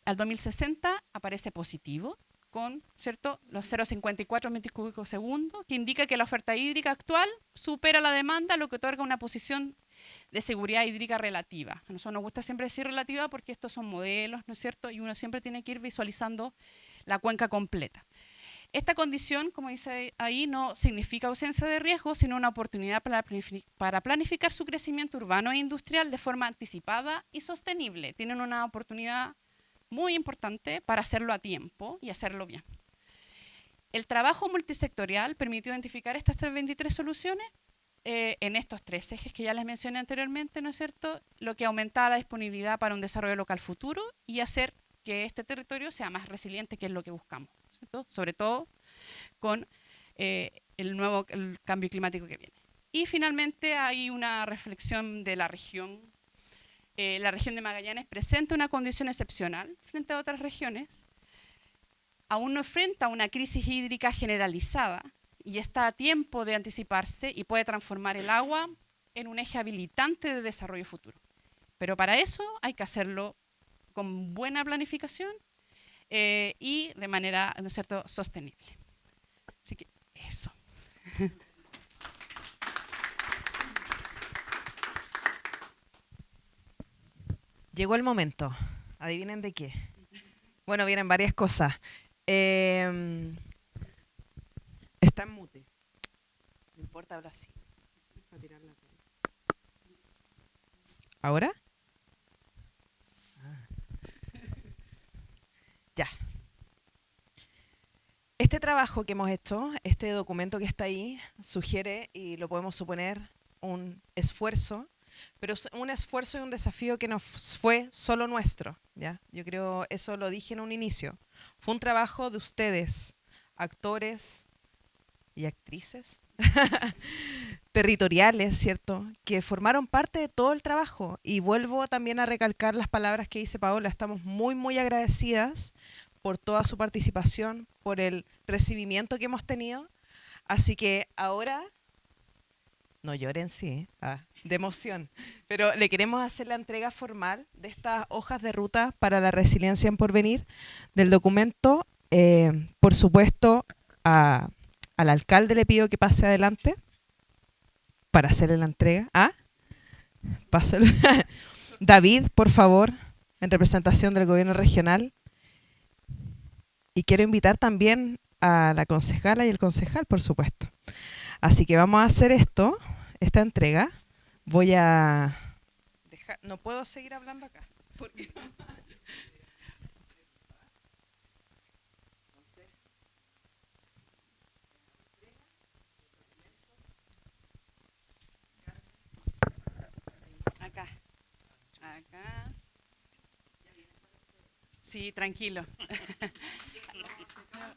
al 2060 aparece positivo, con, ¿cierto?, los 0,54 metros cúbicos segundo, que indica que la oferta hídrica actual supera la demanda, lo que otorga una posición de seguridad hídrica relativa. A nosotros nos gusta siempre decir relativa porque estos son modelos, ¿no es cierto?, y uno siempre tiene que ir visualizando la cuenca completa. Esta condición, como dice ahí, no significa ausencia de riesgo, sino una oportunidad para planificar su crecimiento urbano e industrial de forma anticipada y sostenible. Tienen una oportunidad muy importante para hacerlo a tiempo y hacerlo bien. El trabajo multisectorial permitió identificar estas 23 soluciones en estos 3 ejes que ya les mencioné anteriormente, ¿no es cierto?, lo que aumenta la disponibilidad para un desarrollo local futuro y hacer que este territorio sea más resiliente, que es lo que buscamos, ¿cierto?, sobre todo con el cambio climático que viene. Y finalmente hay una reflexión de la región. La región de Magallanes presenta una condición excepcional frente a otras regiones, aún no enfrenta una crisis hídrica generalizada y está a tiempo de anticiparse y puede transformar el agua en un eje habilitante de desarrollo futuro. Pero para eso hay que hacerlo con buena planificación y de manera, ¿no es cierto?, sostenible. Así que eso. Llegó el momento. Adivinen de qué. Bueno, vienen varias cosas. Está en mute. No importa, ahora sí. ¿Ahora? Ya. Este trabajo que hemos hecho, este documento que está ahí, sugiere, y lo podemos suponer, un esfuerzo, pero un esfuerzo y un desafío que no fue solo nuestro, ¿ya? Yo creo, eso lo dije en un inicio. Fue un trabajo de ustedes, actores y actrices territoriales, ¿cierto? Que formaron parte de todo el trabajo. Y vuelvo también a recalcar las palabras que dice Paola. Estamos muy, muy agradecidas por toda su participación, por el recibimiento que hemos tenido. Así que ahora, no lloren, sí, de emoción, pero le queremos hacer la entrega formal de estas hojas de ruta para la resiliencia en porvenir, del documento. Por supuesto, al alcalde le pido que pase adelante para hacerle la entrega. Pásalo. David, por favor, en representación del gobierno regional. Y quiero invitar también a la concejala y el concejal, por supuesto. Así que vamos a hacer esta entrega. Voy a dejar, no puedo seguir hablando acá. Porque Acá. Acá. Sí, tranquilo.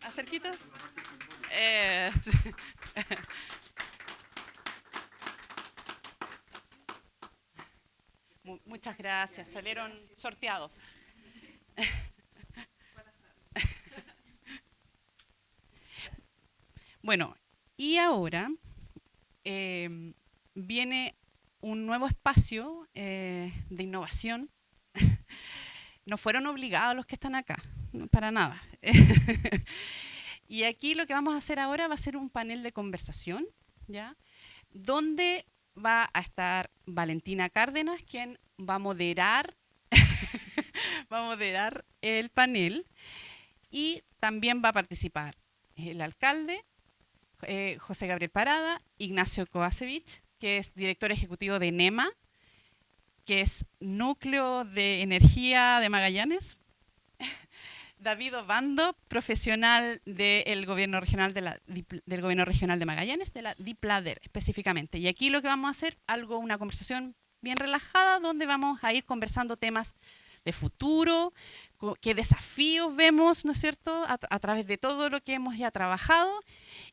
¿Acerquito? Sí. Muchas gracias. Salieron sorteados. Bueno, y ahora viene un nuevo espacio de innovación. No fueron obligados los que están acá, no, para nada. Y aquí lo que vamos a hacer ahora va a ser un panel de conversación, ¿ya? Donde va a estar Valentina Cárdenas, quien va a moderar, va a moderar el panel, y también va a participar el alcalde, José Gabriel Parada, Ignacio Kovacevic, que es director ejecutivo de NEMA, que es Núcleo de Energía de Magallanes, David Obando, profesional del Gobierno Regional del Gobierno Regional de Magallanes, de la DIPLADER específicamente. Y aquí lo que vamos a hacer, una conversación bien relajada, donde vamos a ir conversando temas de futuro, qué desafíos vemos, ¿no es cierto?, a través de todo lo que hemos ya trabajado,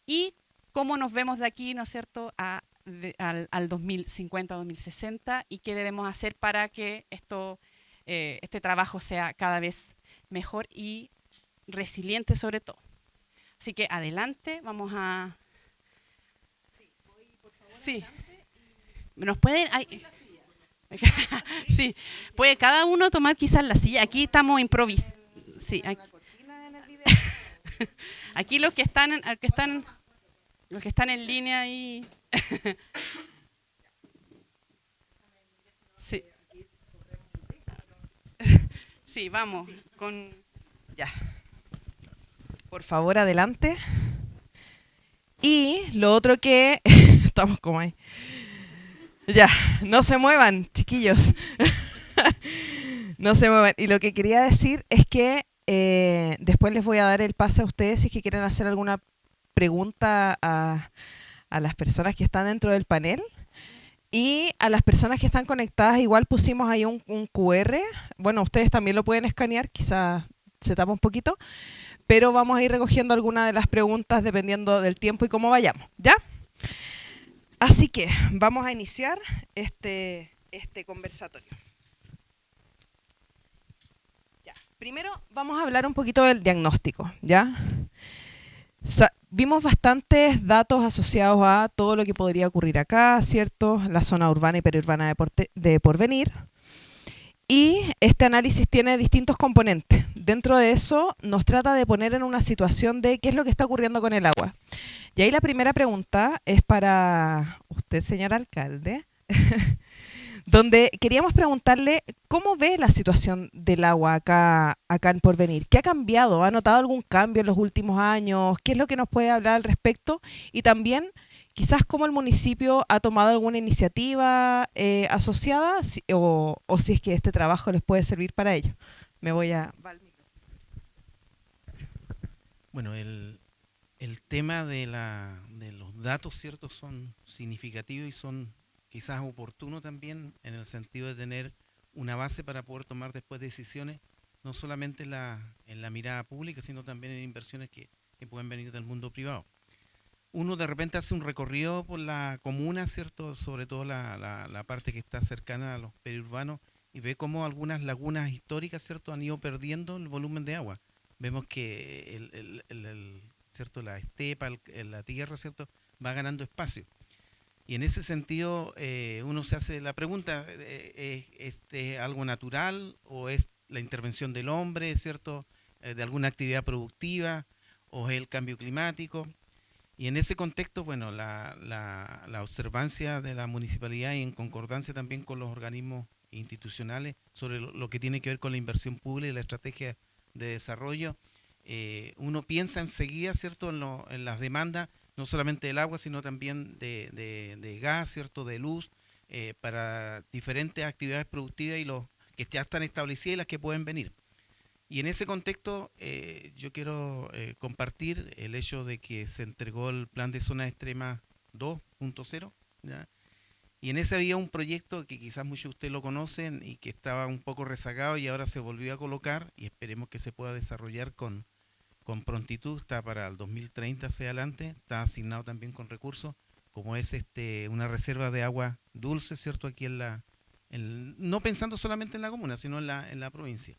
y cómo nos vemos de aquí, ¿no es cierto?, al 2050, 2060, y qué debemos hacer para que este trabajo sea cada vez mejor y resiliente sobre todo. Así que adelante, vamos a... Sí, nos pueden... Sí, puede cada uno tomar quizás la silla. Aquí estamos improvisando. Sí, aquí los que están en línea ahí. Sí. Sí, vamos con... ya. Por favor, adelante. Y lo otro que estamos como ahí. Ya, no se muevan, chiquillos. No se muevan. Y lo que quería decir es que después les voy a dar el pase a ustedes si es que quieren hacer alguna pregunta a las personas que están dentro del panel. Y a las personas que están conectadas, igual pusimos ahí un QR. Bueno, ustedes también lo pueden escanear, quizás se tapa un poquito. Pero vamos a ir recogiendo algunas de las preguntas dependiendo del tiempo y cómo vayamos, ¿ya? Así que vamos a iniciar este conversatorio. Ya. Primero vamos a hablar un poquito del diagnóstico, ¿ya? Vimos bastantes datos asociados a todo lo que podría ocurrir acá, ¿cierto? La zona urbana y periurbana de Porvenir. Y este análisis tiene distintos componentes. Dentro de eso nos trata de poner en una situación de qué es lo que está ocurriendo con el agua. Y ahí la primera pregunta es para usted, señor alcalde, donde queríamos preguntarle cómo ve la situación del agua acá en Porvenir. ¿Qué ha cambiado? ¿Ha notado algún cambio en los últimos años? ¿Qué es lo que nos puede hablar al respecto? Y también quizás cómo el municipio ha tomado alguna iniciativa asociada o si es que este trabajo les puede servir para ello. Me voy a... Bueno, el tema de los datos, ¿cierto?, son significativos y son quizás oportunos también en el sentido de tener una base para poder tomar después decisiones no solamente en la mirada pública, sino también en inversiones que pueden venir del mundo privado. Uno de repente hace un recorrido por la comuna, ¿cierto? Sobre todo la parte que está cercana a los periurbanos, y ve cómo algunas lagunas históricas, ¿cierto?, han ido perdiendo el volumen de agua. Vemos que ¿cierto?, la estepa, la tierra, ¿cierto?, va ganando espacio. Y en ese sentido, uno se hace la pregunta, ¿es algo natural o es la intervención del hombre, ¿cierto?, de alguna actividad productiva, o es el cambio climático? Y en ese contexto, bueno, la observancia de la municipalidad y en concordancia también con los organismos institucionales sobre lo que tiene que ver con la inversión pública y la estrategia de desarrollo, uno piensa enseguida, ¿cierto?, en las demandas, no solamente del agua, sino también de gas, ¿cierto?, de luz, para diferentes actividades productivas y los que ya están establecidas y las que pueden venir. Y en ese contexto yo quiero compartir el hecho de que se entregó el plan de zonas extremas 2.0, ¿ya? Y en ese había un proyecto que quizás muchos de ustedes lo conocen y que estaba un poco rezagado y ahora se volvió a colocar, y esperemos que se pueda desarrollar con prontitud. Está para el 2030 hacia adelante, está asignado también con recursos, como es una reserva de agua dulce, ¿cierto?, aquí no pensando solamente en la comuna, sino en la provincia.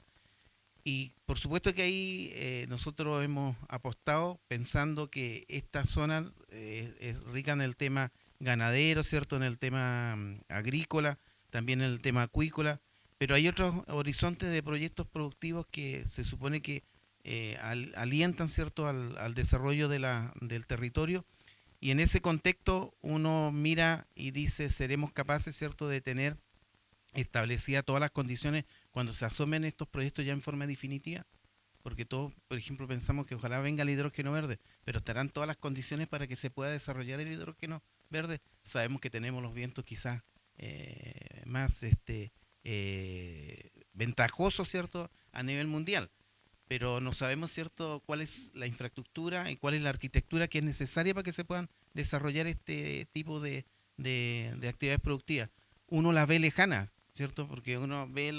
Y por supuesto que ahí nosotros hemos apostado pensando que esta zona es rica en el tema ganadero, ¿cierto?, en el tema agrícola, también en el tema acuícola, pero hay otros horizontes de proyectos productivos que se supone que alientan, ¿cierto?, al desarrollo del territorio. Y en ese contexto uno mira y dice, seremos capaces, ¿cierto?, de tener establecida todas las condiciones cuando se asomen estos proyectos ya en forma definitiva, porque todos, por ejemplo, pensamos que ojalá venga el hidrógeno verde, pero estarán todas las condiciones para que se pueda desarrollar el hidrógeno verde. Sabemos que tenemos los vientos quizás más ventajosos, ¿cierto?, a nivel mundial, pero no sabemos, ¿cierto?, cuál es la infraestructura y cuál es la arquitectura que es necesaria para que se puedan desarrollar este tipo de actividades productivas. Uno las ve lejanas, ¿cierto?, porque uno ve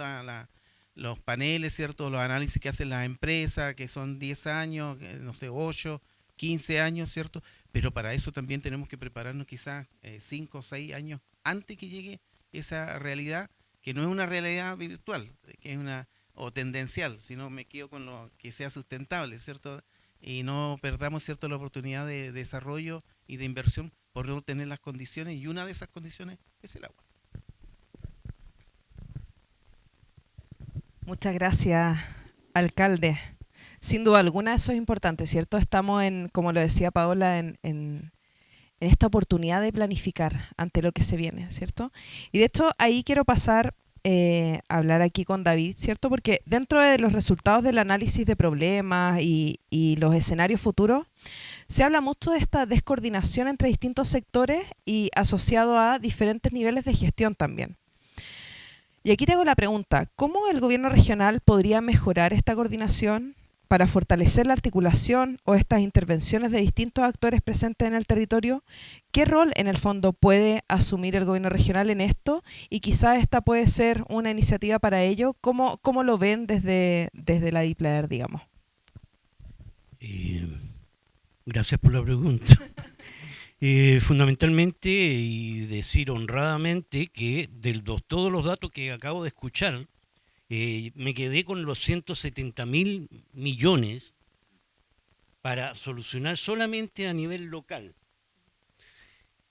los paneles, ¿cierto?, los análisis que hacen las empresas, que son 10 años, no sé, 8, 15 años, ¿cierto? Pero para eso también tenemos que prepararnos quizás 5 o 6 años antes que llegue esa realidad, que no es una realidad virtual, que es o tendencial, sino me quedo con lo que sea sustentable, ¿cierto? Y no perdamos, ¿cierto?, la oportunidad de desarrollo y de inversión por no tener las condiciones, y una de esas condiciones es el agua. Muchas gracias, alcalde. Sin duda alguna eso es importante, ¿cierto? Estamos como lo decía Paola, en esta oportunidad de planificar ante lo que se viene, ¿cierto? Y de hecho ahí quiero pasar a hablar aquí con David, ¿cierto? Porque dentro de los resultados del análisis de problemas y los escenarios futuros, se habla mucho de esta descoordinación entre distintos sectores y asociado a diferentes niveles de gestión también. Y aquí tengo la pregunta, ¿cómo el gobierno regional podría mejorar esta coordinación para fortalecer la articulación o estas intervenciones de distintos actores presentes en el territorio? ¿Qué rol en el fondo puede asumir el gobierno regional en esto? Y quizás esta puede ser una iniciativa para ello. ¿Cómo lo ven desde la DIPLAER, digamos? Gracias por la pregunta. Fundamentalmente, y decir honradamente que todos los datos que acabo de escuchar, me quedé con los 170.000 millones para solucionar solamente a nivel local.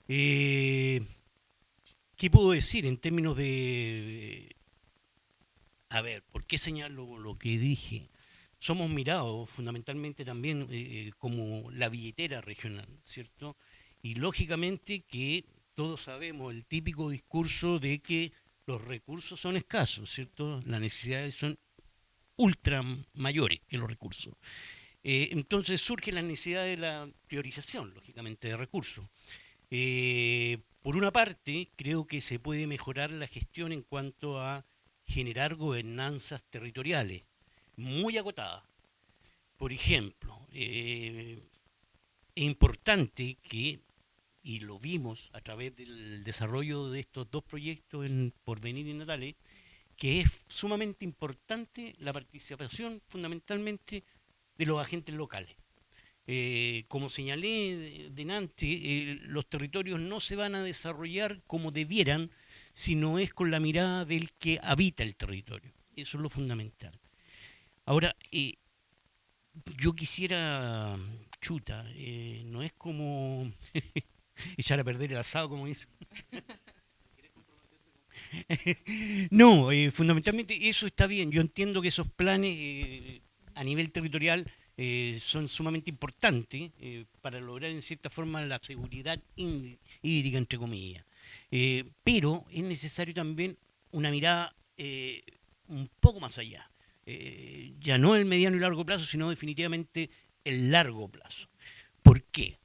¿Qué puedo decir en términos de... A ver, ¿por qué señalo lo que dije? Somos mirados fundamentalmente también como la billetera regional, ¿cierto? Y lógicamente que todos sabemos el típico discurso de que los recursos son escasos, ¿cierto? Las necesidades son ultra mayores que los recursos. Entonces surge la necesidad de la priorización, lógicamente, de recursos. Por una parte, creo que se puede mejorar la gestión en cuanto a generar gobernanzas territoriales muy acotadas. Por ejemplo, es importante que, y lo vimos a través del desarrollo de estos dos proyectos en Porvenir y Natales, que es sumamente importante la participación fundamentalmente de los agentes locales. Como señalé delante, los territorios no se van a desarrollar como debieran si no es con la mirada del que habita el territorio. Eso es lo fundamental. Ahora, yo quisiera, chuta, no es como echar a perder el asado, como dice. No, fundamentalmente eso está bien. Yo entiendo que esos planes a nivel territorial son sumamente importantes para lograr en cierta forma la seguridad hídrica, entre comillas. Pero es necesario también una mirada un poco más allá. Ya no el mediano y largo plazo, sino definitivamente el largo plazo. ¿Por qué?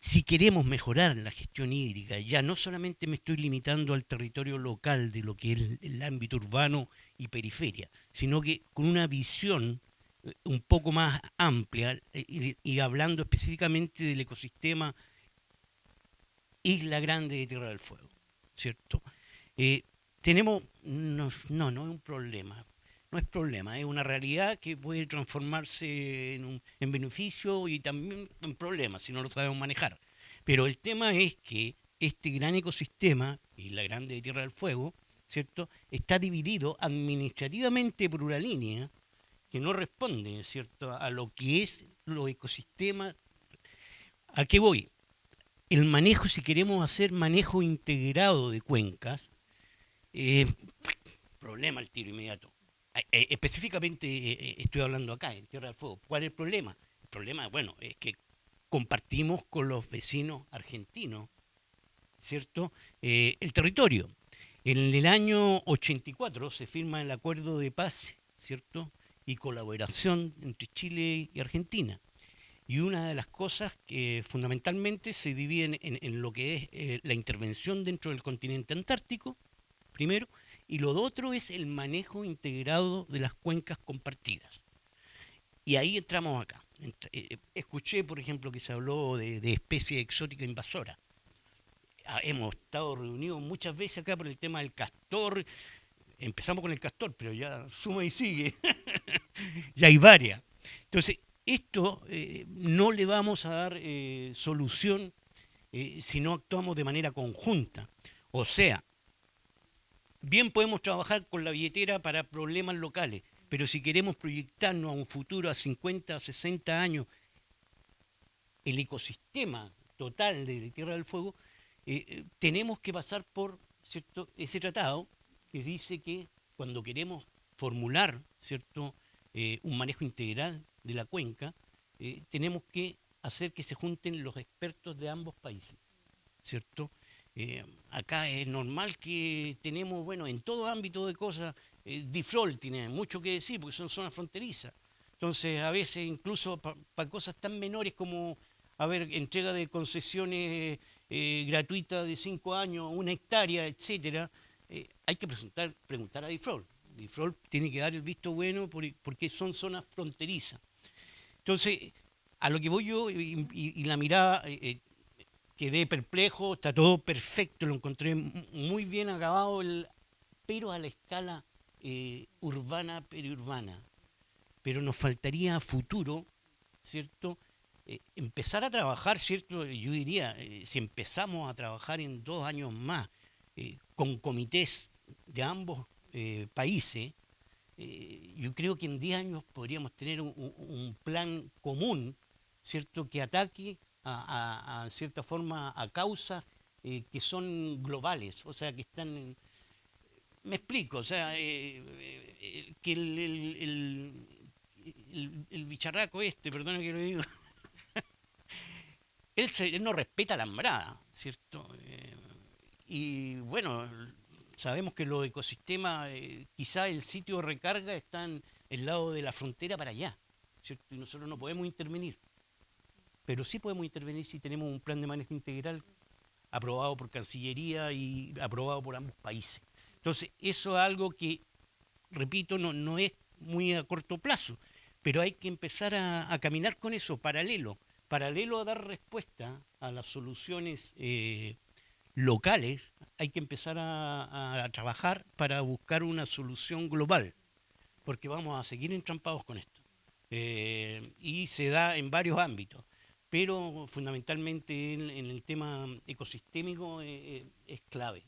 Si queremos mejorar la gestión hídrica, ya no solamente me estoy limitando al territorio local de lo que es el ámbito urbano y periferia, sino que con una visión un poco más amplia y hablando específicamente del ecosistema Isla Grande de Tierra del Fuego, ¿cierto? Tenemos, no es un problema, no es problema, es una realidad que puede transformarse en beneficio y también en problema si no lo sabemos manejar. Pero el tema es que este gran ecosistema, Isla Grande de Tierra del Fuego, ¿cierto?, está dividido administrativamente por una línea que no responde, ¿cierto?, a lo que es los ecosistemas. ¿A qué voy? El manejo, si queremos hacer manejo integrado de cuencas, problema al tiro inmediato. Específicamente estoy hablando acá, en Tierra del Fuego. ¿Cuál es el problema? El problema, bueno, es que compartimos con los vecinos argentinos, ¿cierto?, el territorio. En el año 84 se firma el acuerdo de paz, ¿cierto?, y colaboración entre Chile y Argentina. Y una de las cosas que fundamentalmente se divide en lo que es la intervención dentro del continente antártico, primero, y lo otro es el manejo integrado de las cuencas compartidas. Y ahí entramos acá. Escuché, por ejemplo, que se habló de especie exótica invasora. Hemos estado reunidos muchas veces acá por el tema del castor. Empezamos con el castor, pero ya suma y sigue. Ya hay varias. Entonces, esto no le vamos a dar solución si no actuamos de manera conjunta. O sea, bien podemos trabajar con la billetera para problemas locales, pero si queremos proyectarnos a un futuro a 50, 60 años, el ecosistema total de Tierra del Fuego, tenemos que pasar por, ¿cierto?, ese tratado que dice que cuando queremos formular, ¿cierto?, un manejo integral de la cuenca, tenemos que hacer que se junten los expertos de ambos países, ¿cierto? Acá es normal que tenemos, bueno, en todo ámbito de cosas, DIFROL tiene mucho que decir porque son zonas fronterizas. Entonces, a veces incluso para cosas tan menores como, a ver, entrega de concesiones gratuitas de 5 años, 1 hectárea, etcétera, hay que preguntar a DIFROL. DIFROL tiene que dar el visto bueno porque son zonas fronterizas. Entonces, a lo que voy yo y la mirada, quedé perplejo, está todo perfecto, lo encontré muy bien acabado, pero a la escala urbana, periurbana. Pero nos faltaría a futuro, ¿cierto?, empezar a trabajar, ¿cierto? Yo diría, si empezamos a trabajar en 2 años más con comités de ambos países, yo creo que en 10 años podríamos tener un plan común, ¿cierto?, que ataque a cierta forma a causas que son globales, o sea, que están... Me explico, o sea, que el bicharraco perdona que lo diga, él no respeta la hambrada, ¿cierto? Y bueno, sabemos que los ecosistemas, quizá el sitio de recarga está en el lado de la frontera para allá, ¿cierto? Y nosotros no podemos intervenir. Pero sí podemos intervenir si tenemos un plan de manejo integral aprobado por Cancillería y aprobado por ambos países. Entonces, eso es algo que, repito, no es muy a corto plazo, pero hay que empezar a caminar con eso, paralelo a dar respuesta a las soluciones locales, hay que empezar a trabajar para buscar una solución global, porque vamos a seguir entrampados con esto. Y se da en varios ámbitos, pero fundamentalmente en el tema ecosistémico es clave,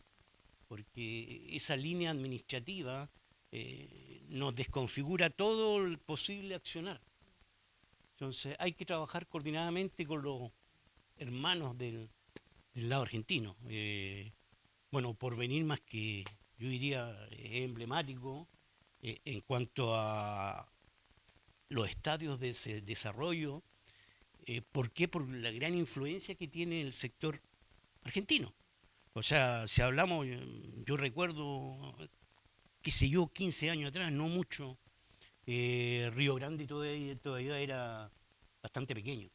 porque esa línea administrativa nos desconfigura todo el posible accionar. Entonces hay que trabajar coordinadamente con los hermanos del lado argentino. Bueno, Porvenir más que, yo diría, es emblemático en cuanto a los estadios de ese desarrollo. ¿Por qué? Por la gran influencia que tiene el sector argentino. O sea, si hablamos, yo recuerdo, qué sé yo, 15 años atrás, no mucho, Río Grande todavía era bastante pequeño.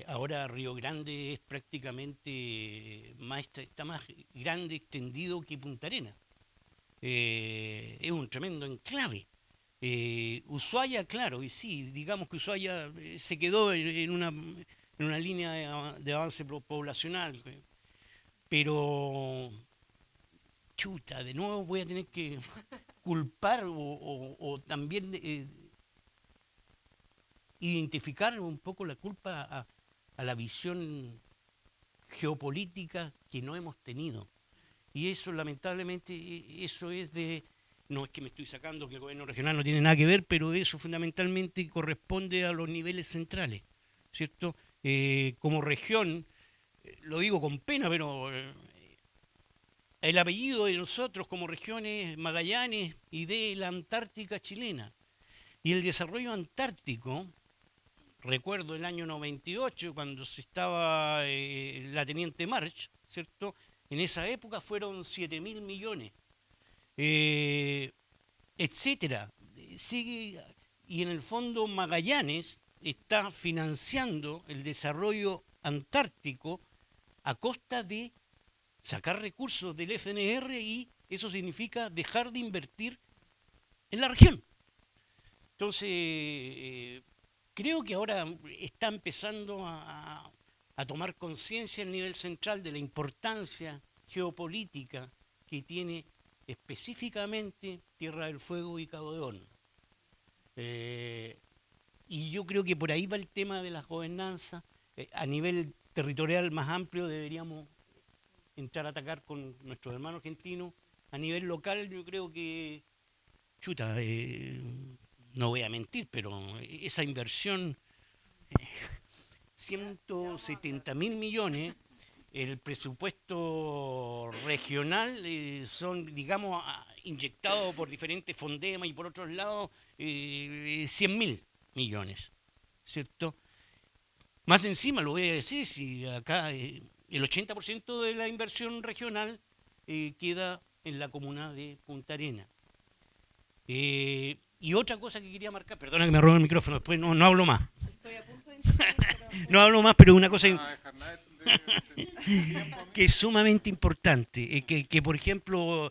Ahora Río Grande es prácticamente está más grande, extendido que Punta Arenas. Es un tremendo enclave. Ushuaia, claro, y sí, digamos que Ushuaia se quedó en una línea de avance poblacional, pero chuta, de nuevo voy a tener que culpar o también identificar un poco la culpa a la visión geopolítica que no hemos tenido. Y eso, lamentablemente, eso es de... No es que me estoy sacando que el gobierno regional no tiene nada que ver, pero eso fundamentalmente corresponde a los niveles centrales, ¿cierto? Como región, lo digo con pena, pero el apellido de nosotros como región es Magallanes y de la Antártica chilena. Y el desarrollo antártico, recuerdo el año 98, cuando se estaba la Teniente March, ¿cierto? En esa época fueron 7.000 millones, etcétera. Sigue, y en el fondo Magallanes está financiando el desarrollo antártico a costa de sacar recursos del FNR, y eso significa dejar de invertir en la región. Entonces, creo que ahora está empezando a tomar conciencia el nivel central de la importancia geopolítica que tiene específicamente Tierra del Fuego y Cabo de Horno. Y yo creo que por ahí va el tema de las gobernanzas. A nivel territorial más amplio deberíamos entrar a atacar con nuestros hermanos argentinos. A nivel local yo creo que, chuta, no voy a mentir, pero esa inversión, 170.000 millones, el presupuesto regional son, digamos, inyectados por diferentes fondemas y por otros lados 100.000 millones, ¿cierto? Más encima, lo voy a decir, si acá el 80% de la inversión regional queda en la comuna de Punta Arenas. Y otra cosa que quería marcar, perdona que me robe el micrófono, después no hablo más. Estoy a punto de interrumpir, No hablo más, pero una cosa que es sumamente importante, que por ejemplo,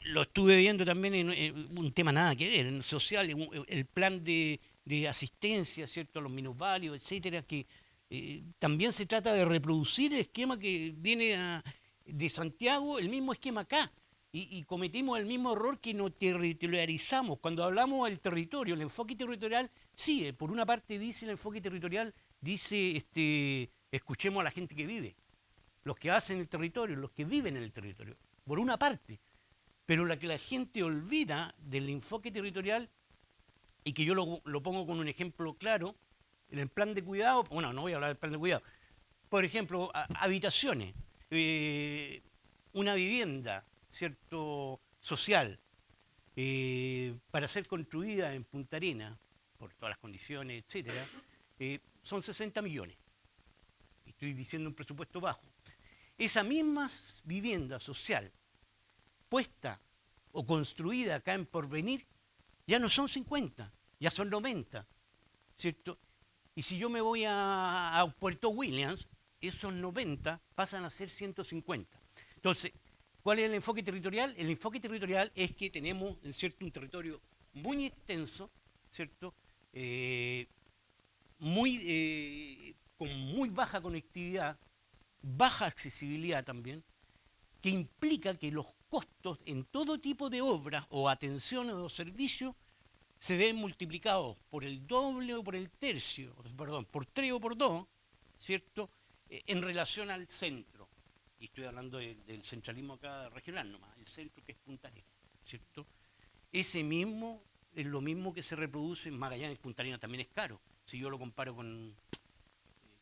lo estuve viendo también en un tema nada que ver, en social, el plan de asistencia, ¿cierto?, a los minusválidos, etcétera, que también se trata de reproducir el esquema que viene de Santiago, el mismo esquema acá. Y cometimos el mismo error que no territorializamos. Cuando hablamos del territorio, el enfoque territorial, sí, por una parte dice el enfoque territorial, dice, escuchemos a la gente que vive, los que hacen el territorio, los que viven en el territorio, por una parte. Pero la que la gente olvida del enfoque territorial, y que yo lo pongo con un ejemplo claro, en el plan de cuidado, bueno, no voy a hablar del plan de cuidado, por ejemplo, habitaciones, una vivienda, ¿cierto?, social, para ser construida en Punta Arenas, por todas las condiciones, etcétera, son 60 millones. Estoy diciendo un presupuesto bajo. Esa misma vivienda social puesta o construida acá en Porvenir ya no son 50, ya son 90, ¿cierto? Y si yo me voy a Puerto Williams, esos 90 pasan a ser 150. Entonces, ¿cuál es el enfoque territorial? El enfoque territorial es que tenemos, ¿cierto?, un territorio muy extenso, ¿cierto?, con muy baja conectividad, baja accesibilidad también, que implica que los costos en todo tipo de obras o atenciones o servicios se ven multiplicados por el doble o por el tercio, perdón, por 3 o por 2, ¿cierto? En relación al centro. Y estoy hablando del centralismo acá regional nomás, el centro que es Punta Arenas, ¿cierto? Ese mismo es lo mismo que se reproduce en Magallanes. Punta Arenas también es caro, si yo lo comparo con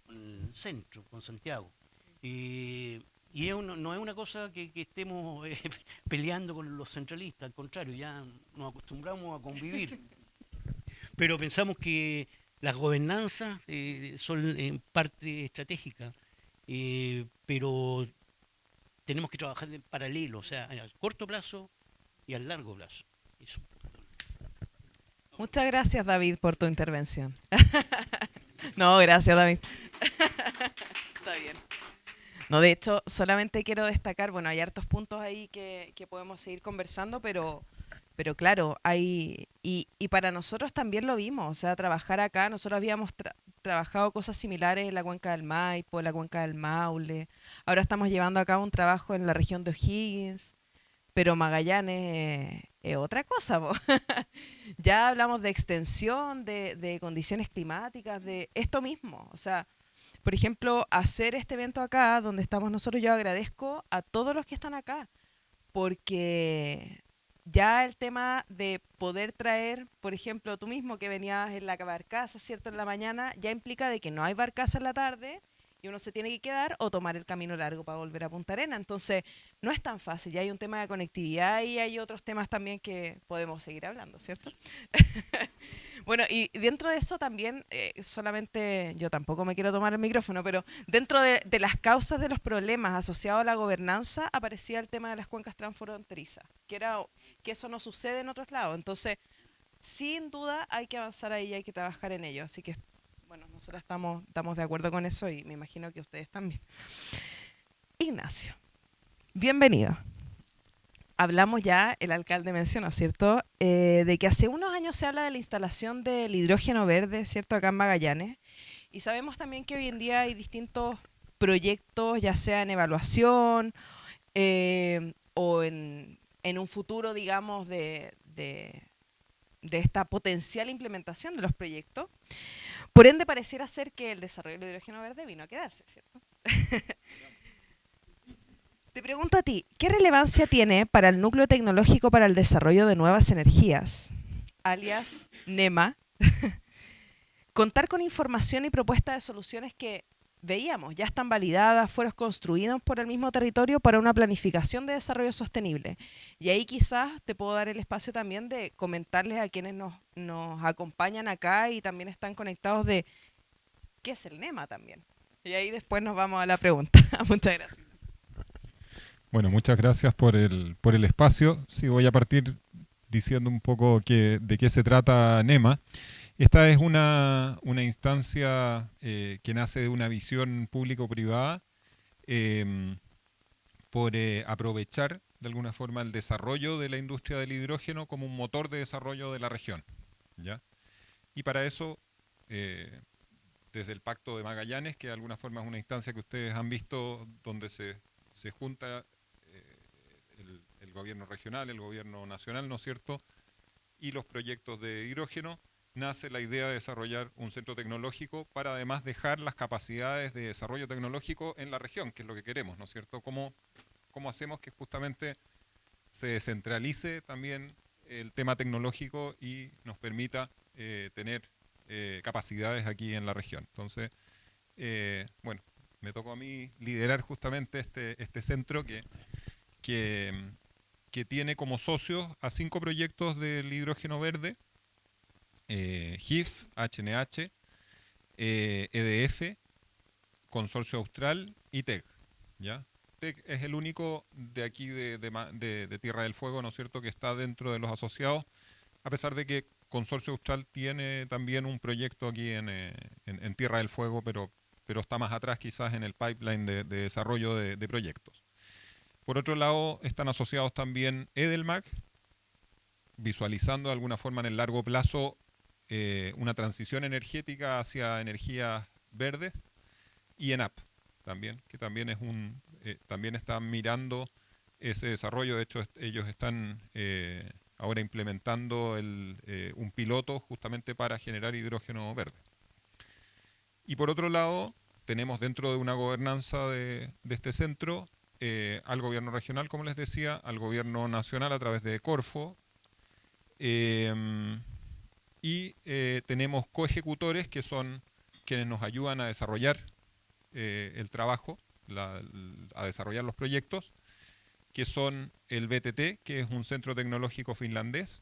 el centro, con Santiago. Y no es una cosa que estemos peleando con los centralistas, al contrario, ya nos acostumbramos a convivir. Pero pensamos que las gobernanzas son en parte estratégicas, pero tenemos que trabajar en paralelo, o sea, a corto plazo y a largo plazo. Eso. Muchas gracias, David, por tu intervención. No, gracias, David. Está bien. No, de hecho, solamente quiero destacar, bueno, hay hartos puntos ahí que podemos seguir conversando, pero claro, hay, y para nosotros también lo vimos, o sea, trabajar acá, nosotros habíamos trabajado cosas similares en la cuenca del Maipo, en la cuenca del Maule, ahora estamos llevando a cabo un trabajo en la región de O'Higgins, pero Magallanes es otra cosa, po. Ya hablamos de extensión, de condiciones climáticas, de esto mismo, o sea, por ejemplo, hacer este evento acá, donde estamos nosotros, yo agradezco a todos los que están acá, porque ya el tema de poder traer, por ejemplo, tú mismo que venías en la barcaza, ¿cierto?, en la mañana, ya implica de que no hay barcaza en la tarde y uno se tiene que quedar o tomar el camino largo para volver a Punta Arenas. Entonces, no es tan fácil, ya hay un tema de conectividad y hay otros temas también que podemos seguir hablando, ¿cierto? Bueno, y dentro de eso también, solamente, yo tampoco me quiero tomar el micrófono, pero dentro de las causas de los problemas asociados a la gobernanza aparecía el tema de las cuencas transfronterizas, que eso no sucede en otros lados. Entonces, sin duda hay que avanzar ahí y hay que trabajar en ello. Así que, bueno, nosotros estamos de acuerdo con eso y me imagino que ustedes también. Ignacio, bienvenido. Hablamos ya, el alcalde mencionó, ¿cierto?, de que hace unos años se habla de la instalación del hidrógeno verde, ¿cierto?, acá en Magallanes. Y sabemos también que hoy en día hay distintos proyectos, ya sea en evaluación o en un futuro, digamos, de esta potencial implementación de los proyectos. Por ende, pareciera ser que el desarrollo del hidrógeno verde vino a quedarse, ¿cierto? Te pregunto a ti, ¿qué relevancia tiene para el núcleo tecnológico para el desarrollo de nuevas energías, alias NEMA, contar con información y propuestas de soluciones que veíamos, ya están validadas, fueron construidos por el mismo territorio para una planificación de desarrollo sostenible? Y ahí quizás te puedo dar el espacio también de comentarles a quienes nos acompañan acá y también están conectados de qué es el NEMA también. Y ahí después nos vamos a la pregunta. Muchas gracias. Bueno, muchas gracias por el espacio. Sí, voy a partir diciendo un poco de qué se trata NEMA. Esta es una instancia que nace de una visión público-privada por aprovechar de alguna forma el desarrollo de la industria del hidrógeno como un motor de desarrollo de la región, ¿ya? Y para eso, desde el Pacto de Magallanes, que de alguna forma es una instancia que ustedes han visto donde se junta el gobierno regional, el gobierno nacional, ¿no es cierto?, y los proyectos de hidrógeno, nace la idea de desarrollar un centro tecnológico para además dejar las capacidades de desarrollo tecnológico en la región, que es lo que queremos, ¿no es cierto? ¿Cómo hacemos que justamente se descentralice también el tema tecnológico y nos permita tener capacidades aquí en la región? Entonces, bueno, me tocó a mí liderar justamente este centro que tiene como socios a 5 proyectos del hidrógeno verde: GIF, HNH, EDF, Consorcio Austral y TEG, ¿ya? TEG es el único de aquí de Tierra del Fuego, ¿no es cierto?, que está dentro de los asociados, a pesar de que Consorcio Austral tiene también un proyecto aquí en Tierra del Fuego, pero está más atrás quizás en el pipeline de desarrollo de proyectos. Por otro lado, están asociados también Edelmag, visualizando de alguna forma en el largo plazo una transición energética hacia energías verdes, y ENAP, también, que también también están mirando ese desarrollo. De hecho, ellos están ahora implementando un piloto justamente para generar hidrógeno verde. Y por otro lado, tenemos dentro de una gobernanza de este centro al gobierno regional, como les decía, al gobierno nacional a través de Corfo, y tenemos coejecutores que son quienes nos ayudan a desarrollar el trabajo, a desarrollar los proyectos, que son el BTT, que es un centro tecnológico finlandés,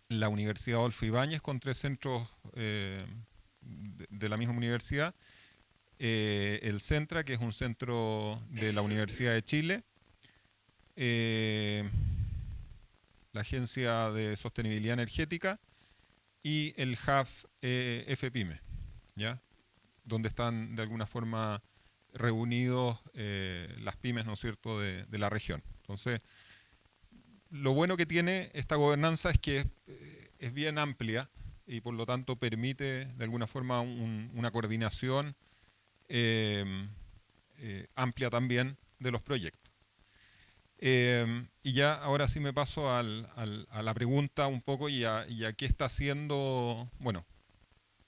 la Universidad Adolfo Ibáñez, con 3 centros de la misma universidad, el Centra, que es un centro de la Universidad de Chile, la Agencia de Sostenibilidad Energética y el HAF FPYME, ¿ya? Donde están de alguna forma reunidos las pymes, ¿no es cierto?, de la región. Entonces, lo bueno que tiene esta gobernanza es que es bien amplia y por lo tanto permite de alguna forma una coordinación amplia también de los proyectos. Y ya ahora sí me paso a la pregunta un poco y a qué está haciendo. Bueno,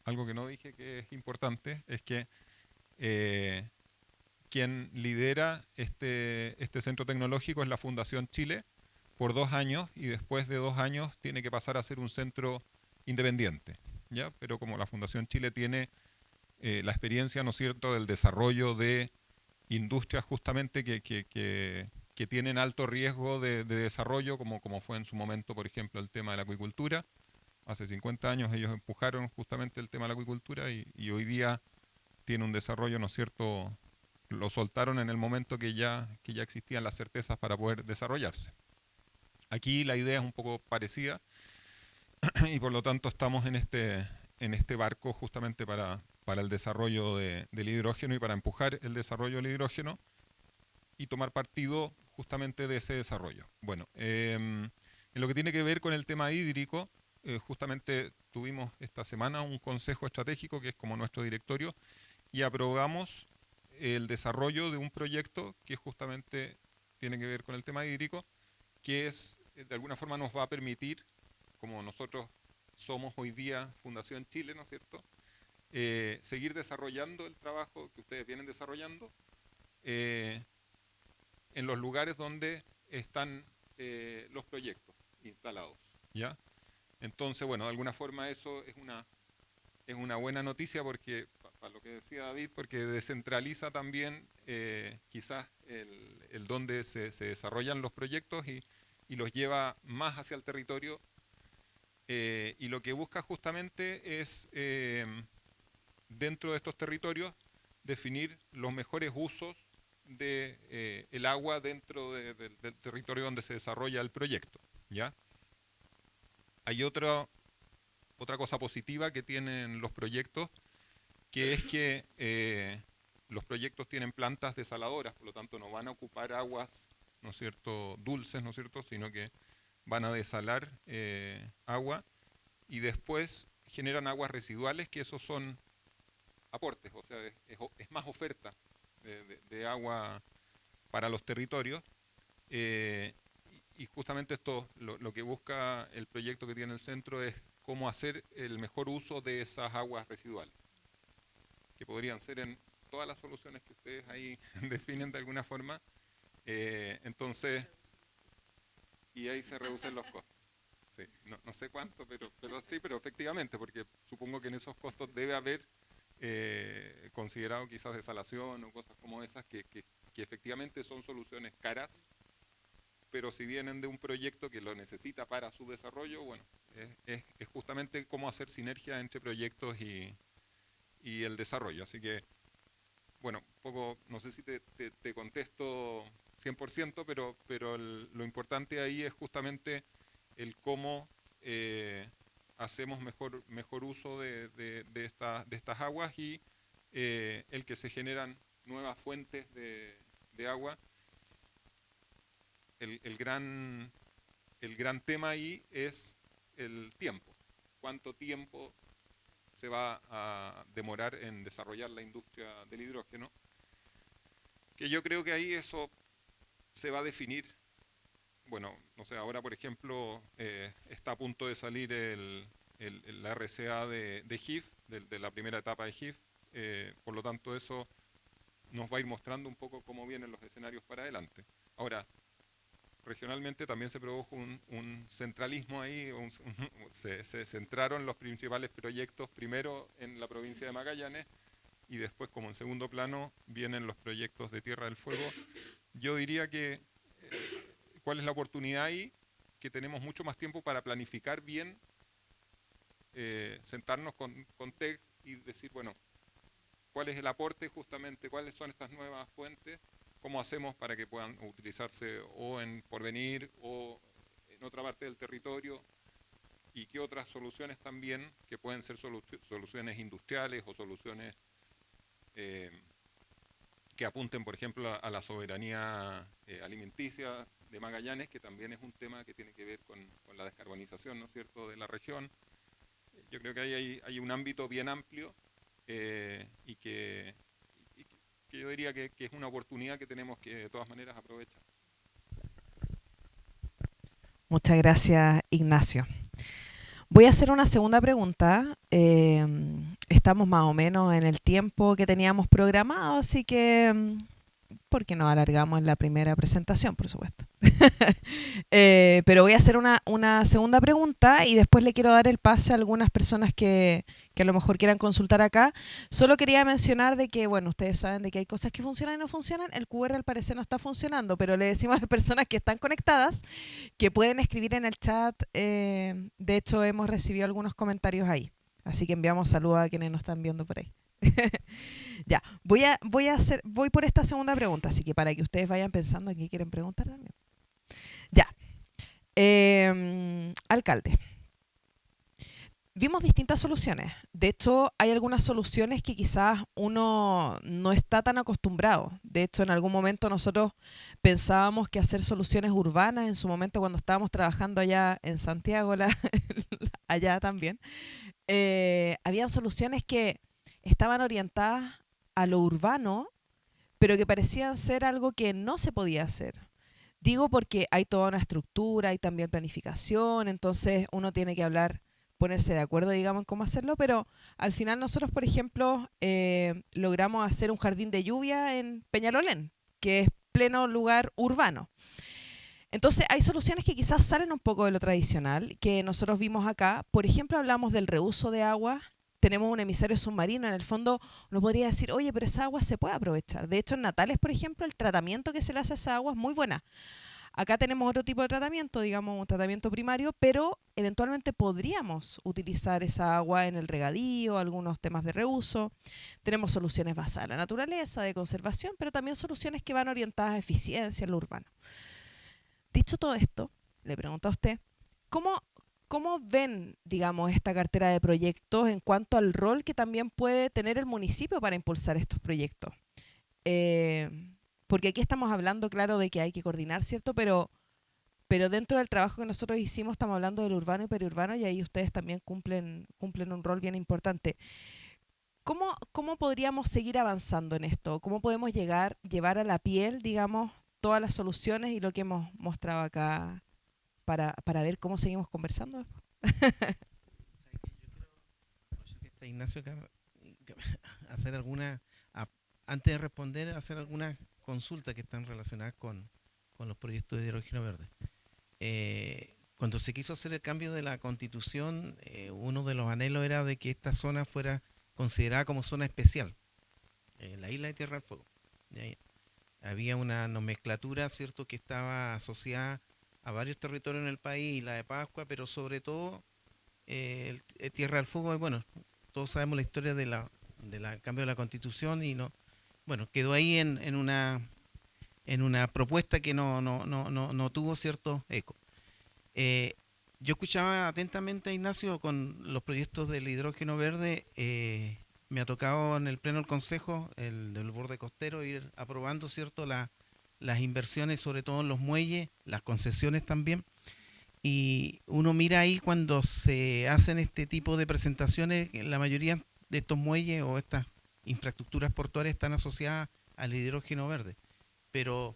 algo que no dije que es importante es que quien lidera este centro tecnológico es la Fundación Chile por 2 años, y después de 2 años tiene que pasar a ser un centro independiente, ¿ya? Pero como la Fundación Chile tiene la experiencia, ¿no es cierto?, del desarrollo de industrias justamente que tienen alto riesgo de desarrollo, como fue en su momento, por ejemplo, el tema de la acuicultura. Hace 50 años ellos empujaron justamente el tema de la acuicultura y hoy día tiene un desarrollo, ¿no es cierto?, lo soltaron en el momento que ya existían las certezas para poder desarrollarse. Aquí la idea es un poco parecida y por lo tanto estamos en este barco justamente para el desarrollo del hidrógeno y para empujar el desarrollo del hidrógeno y tomar partido justamente de ese desarrollo. Bueno, en lo que tiene que ver con el tema hídrico, justamente tuvimos esta semana un consejo estratégico que es como nuestro directorio y aprobamos el desarrollo de un proyecto que justamente tiene que ver con el tema hídrico, que es, de alguna forma nos va a permitir, como nosotros somos hoy día Fundación Chile, ¿no es cierto?, seguir desarrollando el trabajo que ustedes vienen desarrollando en los lugares donde están los proyectos instalados, ¿ya? Entonces, bueno, de alguna forma eso es una buena noticia porque, para lo que decía David, porque descentraliza también quizás el donde se desarrollan los proyectos y los lleva más hacia el territorio, y lo que busca justamente es, dentro de estos territorios, definir los mejores usos del agua dentro del territorio donde se desarrolla el proyecto, ¿ya? Hay otra cosa positiva que tienen los proyectos, que es que los proyectos tienen plantas desaladoras, por lo tanto no van a ocupar aguas, ¿no es cierto?, dulces, ¿no es cierto?, sino que van a desalar agua y después generan aguas residuales, que esos son aportes, o sea, es más oferta de agua para los territorios. Y justamente esto, lo que busca el proyecto que tiene el centro es cómo hacer el mejor uso de esas aguas residuales, que podrían ser en todas las soluciones que ustedes ahí definen de alguna forma. Entonces, y ahí se reducen los costos. Sí, no sé cuánto, pero sí, pero efectivamente, porque supongo que en esos costos debe haber considerado quizás desalación o cosas como esas que efectivamente son soluciones caras, pero si vienen de un proyecto que lo necesita para su desarrollo, bueno, es justamente cómo hacer sinergia entre proyectos y el desarrollo. Así que, bueno, un poco, no sé si te contesto 100%, pero lo importante ahí es justamente el cómo hacemos mejor uso de estas aguas y el que se generan nuevas fuentes de agua. El gran tema ahí es el tiempo. ¿Cuánto tiempo se va a demorar en desarrollar la industria del hidrógeno? que yo creo que ahí eso se va a definir. Bueno, no sé, ahora por ejemplo está a punto de salir la RCA de GIF, de la primera etapa de GIF, por lo tanto eso nos va a ir mostrando un poco cómo vienen los escenarios para adelante. Ahora, regionalmente también se produjo un centralismo ahí, se centraron los principales proyectos primero en la provincia de Magallanes y después, como en segundo plano, vienen los proyectos de Tierra del Fuego. Yo diría que, ¿cuál es la oportunidad ahí? Que tenemos mucho más tiempo para planificar bien, sentarnos con TEC y decir, bueno, ¿cuál es el aporte justamente? ¿Cuáles son estas nuevas fuentes? ¿Cómo hacemos para que puedan utilizarse o en Porvenir o en otra parte del territorio? ¿Y qué otras soluciones también, que pueden ser soluciones industriales o soluciones que apunten, por ejemplo, a la soberanía alimenticia de Magallanes, que también es un tema que tiene que ver con la descarbonización, ¿no es cierto?, de la región. Yo creo que ahí hay un ámbito bien amplio y que yo diría que es una oportunidad que tenemos que de todas maneras aprovechar. Muchas gracias, Ignacio. Voy a hacer una segunda pregunta. Estamos más o menos en el tiempo que teníamos programado, así que ¿por qué no alargamos en la primera presentación, por supuesto? Pero voy a hacer una segunda pregunta y después le quiero dar el pase a algunas personas que a lo mejor quieran consultar acá. Solo quería mencionar de que, bueno, ustedes saben de que hay cosas que funcionan y no funcionan. El QR al parecer no está funcionando, pero le decimos a las personas que están conectadas que pueden escribir en el chat. De hecho, hemos recibido algunos comentarios ahí. Así que enviamos saludos a quienes nos están viendo por ahí. Ya, voy por esta segunda pregunta, así que para que ustedes vayan pensando en qué quieren preguntar también. Ya, alcalde, vimos distintas soluciones. De hecho, hay algunas soluciones que quizás uno no está tan acostumbrado. De hecho, en algún momento nosotros pensábamos que hacer soluciones urbanas, en su momento cuando estábamos trabajando allá en Santiago, allá también, había soluciones que estaban orientadas a lo urbano, pero que parecían ser algo que no se podía hacer. Digo porque hay toda una estructura, hay también planificación, entonces uno tiene que hablar, ponerse de acuerdo, digamos, en cómo hacerlo, pero al final nosotros, por ejemplo, logramos hacer un jardín de lluvia en Peñalolén, que es pleno lugar urbano. Entonces hay soluciones que quizás salen un poco de lo tradicional, que nosotros vimos acá. Por ejemplo, hablamos del reuso de agua. Tenemos un emisario submarino, en el fondo uno podría decir, oye, pero esa agua se puede aprovechar. De hecho, en Natales, por ejemplo, el tratamiento que se le hace a esa agua es muy buena. Acá tenemos otro tipo de tratamiento, digamos un tratamiento primario, pero eventualmente podríamos utilizar esa agua en el regadío, algunos temas de reuso. Tenemos soluciones basadas en la naturaleza, de conservación, pero también soluciones que van orientadas a eficiencia en lo urbano. Dicho todo esto, le pregunto a usted, ¿cómo ven, digamos, esta cartera de proyectos en cuanto al rol que también puede tener el municipio para impulsar estos proyectos? Porque aquí estamos hablando, claro, de que hay que coordinar, ¿cierto? Pero dentro del trabajo que nosotros hicimos estamos hablando del urbano y periurbano y ahí ustedes también cumplen un rol bien importante. ¿Cómo podríamos seguir avanzando en esto? ¿Cómo podemos llevar a la piel, digamos, todas las soluciones y lo que hemos mostrado acá para ver cómo seguimos conversando? Ignacio, hacer alguna, antes de responder, hacer algunas consultas que están relacionadas con los proyectos de hidrógeno verde. Cuando se quiso hacer el cambio de la Constitución, uno de los anhelos era de que esta zona fuera considerada como zona especial, la isla de Tierra del Fuego. Había una nomenclatura, ¿cierto?, que estaba asociada a varios territorios en el país, Isla de Pascua, pero sobre todo Tierra del Fuego. Y bueno, todos sabemos la historia del cambio de la Constitución y no, bueno, quedó ahí en una propuesta que no tuvo cierto eco. Yo escuchaba atentamente a Ignacio con los proyectos del hidrógeno verde. Me ha tocado en el pleno del Consejo, del borde costero, ir aprobando, ¿cierto?, las inversiones, sobre todo en los muelles, las concesiones también. Y uno mira ahí cuando se hacen este tipo de presentaciones, la mayoría de estos muelles o estas infraestructuras portuarias están asociadas al hidrógeno verde. pero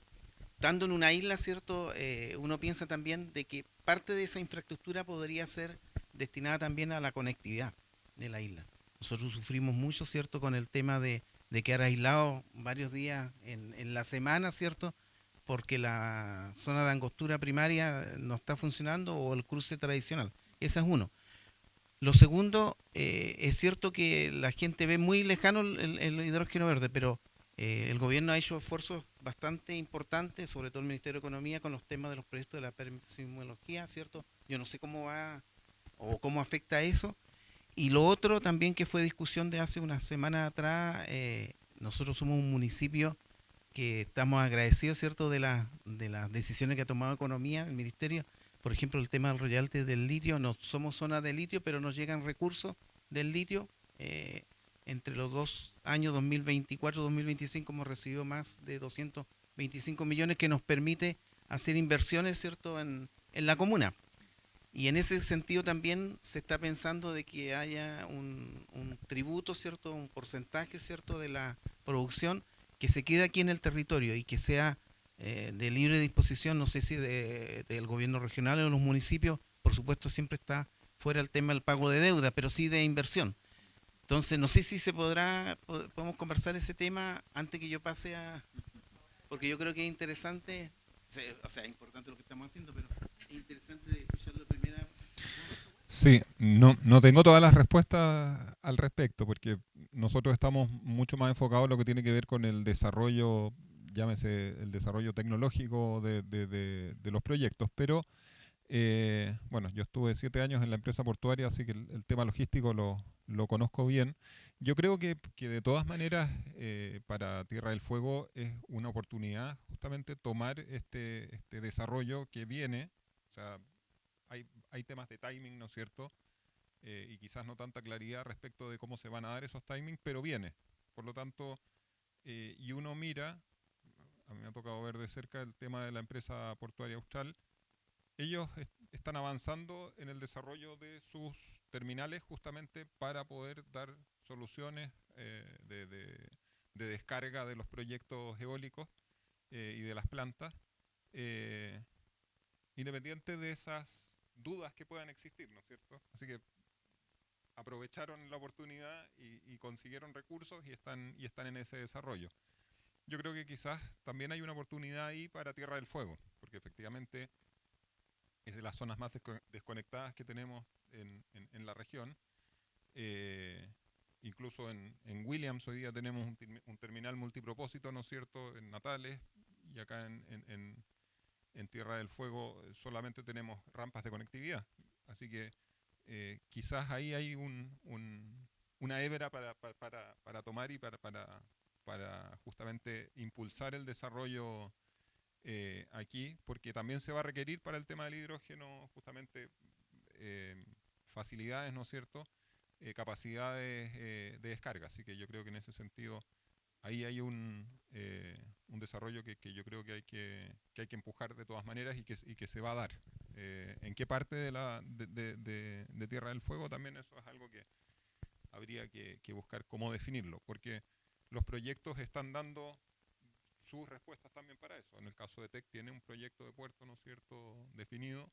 estando en una isla, ¿cierto? Uno piensa también de que parte de esa infraestructura podría ser destinada también a la conectividad de la isla. Nosotros sufrimos mucho, ¿cierto? Con el tema de quedar aislados varios días en la semana, ¿cierto? Porque la zona de angostura primaria no está funcionando o el cruce tradicional. Ese es uno. Lo segundo, es cierto que la gente ve muy lejano el hidrógeno verde, pero el gobierno ha hecho esfuerzos bastante importantes, sobre todo el Ministerio de Economía, con los temas de los proyectos de la permisología, ¿cierto? Yo no sé cómo va o cómo afecta eso. Y lo otro también que fue discusión de hace unas semanas atrás, nosotros somos un municipio que estamos agradecidos, ¿cierto?, de las decisiones que ha tomado Economía, el Ministerio. Por ejemplo, el tema del royalty del litio, no somos zona de litio, pero nos llegan recursos del litio. Entre los 2 años 2024-2025 hemos recibido más de 225 millones que nos permite hacer inversiones, ¿cierto?, en la comuna. Y en ese sentido también se está pensando de que haya un tributo, ¿cierto?, un porcentaje, ¿cierto?, de la producción que se quede aquí en el territorio y que sea de libre disposición, no sé si del gobierno regional o de los municipios. Por supuesto siempre está fuera el tema del pago de deuda, pero sí de inversión. Entonces no sé si podemos conversar ese tema antes que yo pase a... Porque yo creo que es interesante, o sea, es importante lo que estamos haciendo, pero es interesante de escuchar la primera. Sí, no tengo todas las respuestas al respecto, porque nosotros estamos mucho más enfocados en lo que tiene que ver con el desarrollo, llámese el desarrollo tecnológico de los proyectos, pero bueno, yo estuve 7 años en la empresa portuaria, así que el tema logístico lo conozco bien. Yo creo que de todas maneras para Tierra del Fuego es una oportunidad justamente tomar este desarrollo que viene, o sea, hay temas de timing, ¿no es cierto? Y quizás no tanta claridad respecto de cómo se van a dar esos timings, pero viene. Por lo tanto, y uno mira, a mí me ha tocado ver de cerca el tema de la empresa portuaria austral. Ellos están avanzando en el desarrollo de sus terminales justamente para poder dar soluciones de descarga de los proyectos eólicos y de las plantas, independiente de esas dudas que puedan existir, ¿no es cierto? Así que aprovecharon la oportunidad y consiguieron recursos y están en ese desarrollo. Yo creo que quizás también hay una oportunidad ahí para Tierra del Fuego, porque efectivamente es de las zonas más desconectadas que tenemos en la región. Incluso en Williams hoy día tenemos un terminal multipropósito, ¿no es cierto?, en Natales, y acá en Tierra del Fuego solamente tenemos rampas de conectividad. Así que quizás ahí hay una hebra para tomar y para justamente impulsar el desarrollo aquí, porque también se va a requerir para el tema del hidrógeno justamente facilidades, ¿no es cierto?, capacidades de descarga. Así que yo creo que en ese sentido ahí hay un desarrollo que yo creo que hay que empujar de todas maneras y que se va a dar. ¿En qué parte de Tierra del Fuego? También eso es algo que habría que buscar cómo definirlo, porque los proyectos están dando sus respuestas también para eso. En el caso de TEC tiene un proyecto de puerto, ¿no es cierto?, definido.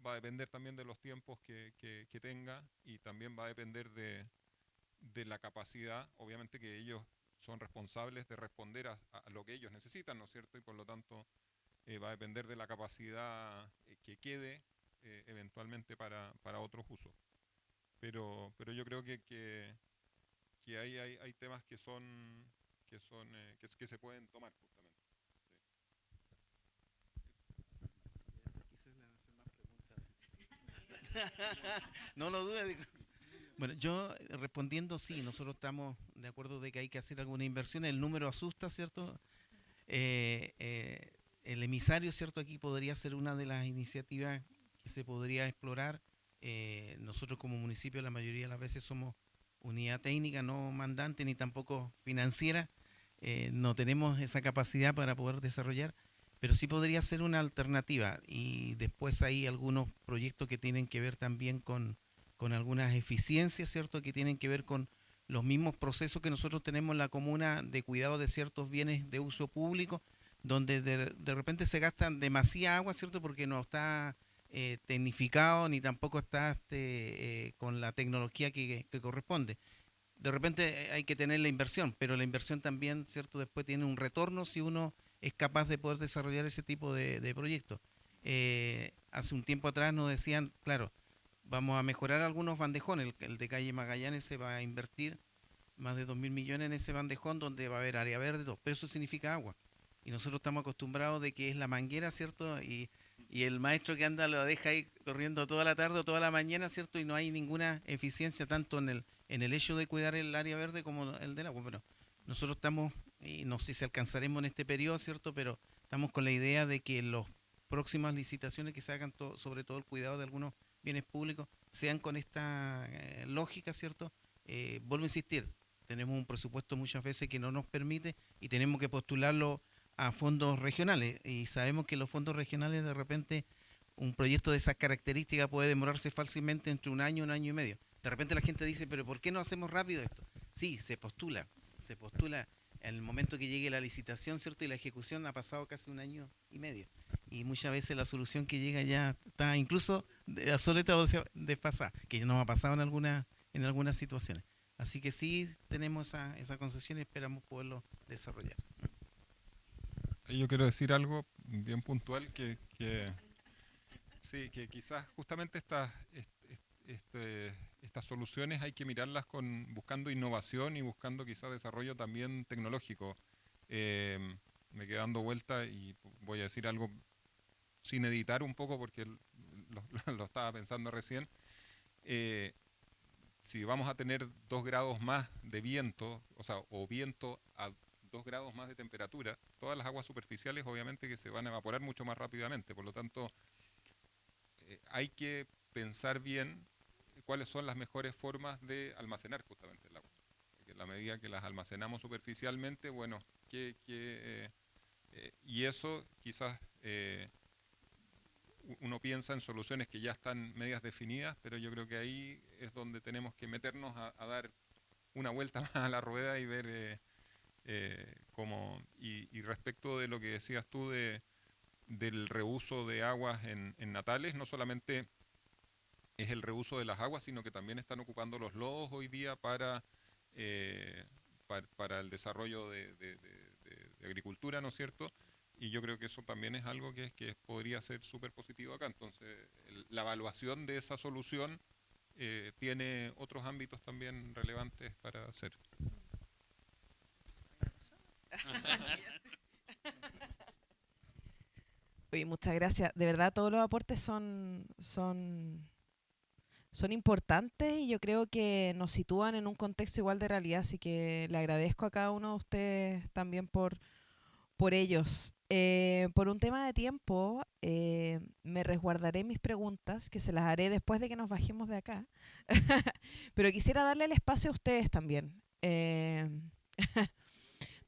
Va a depender también de los tiempos que tenga y también va a depender de la capacidad, obviamente que ellos son responsables de responder a lo que ellos necesitan, ¿no es cierto? Y por lo tanto va a depender de la capacidad que quede eventualmente para otros usos. Pero yo creo que hay temas que se pueden tomar justamente. No lo dudes. Bueno, yo respondiendo sí, nosotros estamos de acuerdo de que hay que hacer alguna inversión. El número asusta, ¿cierto? El emisario, ¿cierto? Aquí podría ser una de las iniciativas que se podría explorar. Nosotros como municipio la mayoría de las veces somos unidad técnica, no mandante ni tampoco financiera. No tenemos esa capacidad para poder desarrollar, pero sí podría ser una alternativa. Y después hay algunos proyectos que tienen que ver también con algunas eficiencias, ¿cierto? Que tienen que ver con los mismos procesos que nosotros tenemos en la comuna de cuidado de ciertos bienes de uso público, donde de repente se gasta demasiada agua, ¿cierto? Porque no está tecnificado ni tampoco está con la tecnología que corresponde. De repente hay que tener la inversión, pero la inversión también, ¿cierto? Después tiene un retorno si uno es capaz de poder desarrollar ese tipo de proyectos. Hace un tiempo atrás nos decían, claro, vamos a mejorar algunos bandejones. El de calle Magallanes se va a invertir más de 2.000 millones en ese bandejón donde va a haber área verde, todo. Pero eso significa agua. Y nosotros estamos acostumbrados de que es la manguera, ¿cierto? Y el maestro que anda lo deja ahí corriendo toda la tarde o toda la mañana, ¿cierto? Y no hay ninguna eficiencia tanto en el hecho de cuidar el área verde como el del agua. Pero nosotros estamos, y no sé si alcanzaremos en este periodo, ¿cierto? Pero estamos con la idea de que las próximas licitaciones que se hagan, sobre todo el cuidado de algunos bienes públicos, sean con esta lógica, ¿cierto? Vuelvo a insistir, tenemos un presupuesto muchas veces que no nos permite y tenemos que postularlo a fondos regionales, y sabemos que los fondos regionales de repente un proyecto de esas características puede demorarse fácilmente entre un año y medio. De repente la gente dice, pero ¿por qué no hacemos rápido esto? Sí, se postula en el momento que llegue la licitación, ¿cierto? Y la ejecución ha pasado casi un año y medio. Y muchas veces la solución que llega ya está incluso obsoleta o desfasada, que nos ha pasado en algunas situaciones. Así que sí tenemos esa concesión y esperamos poderlo desarrollar. Yo quiero decir algo bien puntual, que quizás justamente estas soluciones hay que mirarlas buscando innovación y buscando quizás desarrollo también tecnológico. Me quedé dando vuelta y voy a decir algo sin editar un poco porque lo estaba pensando recién. Si vamos a tener 2 grados más de viento, o viento a 2 grados más de temperatura, todas las aguas superficiales obviamente que se van a evaporar mucho más rápidamente. Por lo tanto, hay que pensar bien cuáles son las mejores formas de almacenar justamente el agua. Porque en la medida que las almacenamos superficialmente, bueno, y eso quizás uno piensa en soluciones que ya están medias definidas, pero yo creo que ahí es donde tenemos que meternos a dar una vuelta más a la rueda y ver cómo. Y respecto de lo que decías tú del reuso de aguas en Natales, no solamente es el reuso de las aguas, sino que también están ocupando los lodos hoy día para el desarrollo de agricultura, ¿no es cierto? Y yo creo que eso también es algo que podría ser súper positivo acá. Entonces, la evaluación de esa solución tiene otros ámbitos también relevantes para hacer. Oye, muchas gracias. De verdad, todos los aportes son importantes y yo creo que nos sitúan en un contexto igual de realidad, así que le agradezco a cada uno de ustedes también por ellos. Por un tema de tiempo, me resguardaré mis preguntas, que se las haré después de que nos bajemos de acá, pero quisiera darle el espacio a ustedes también.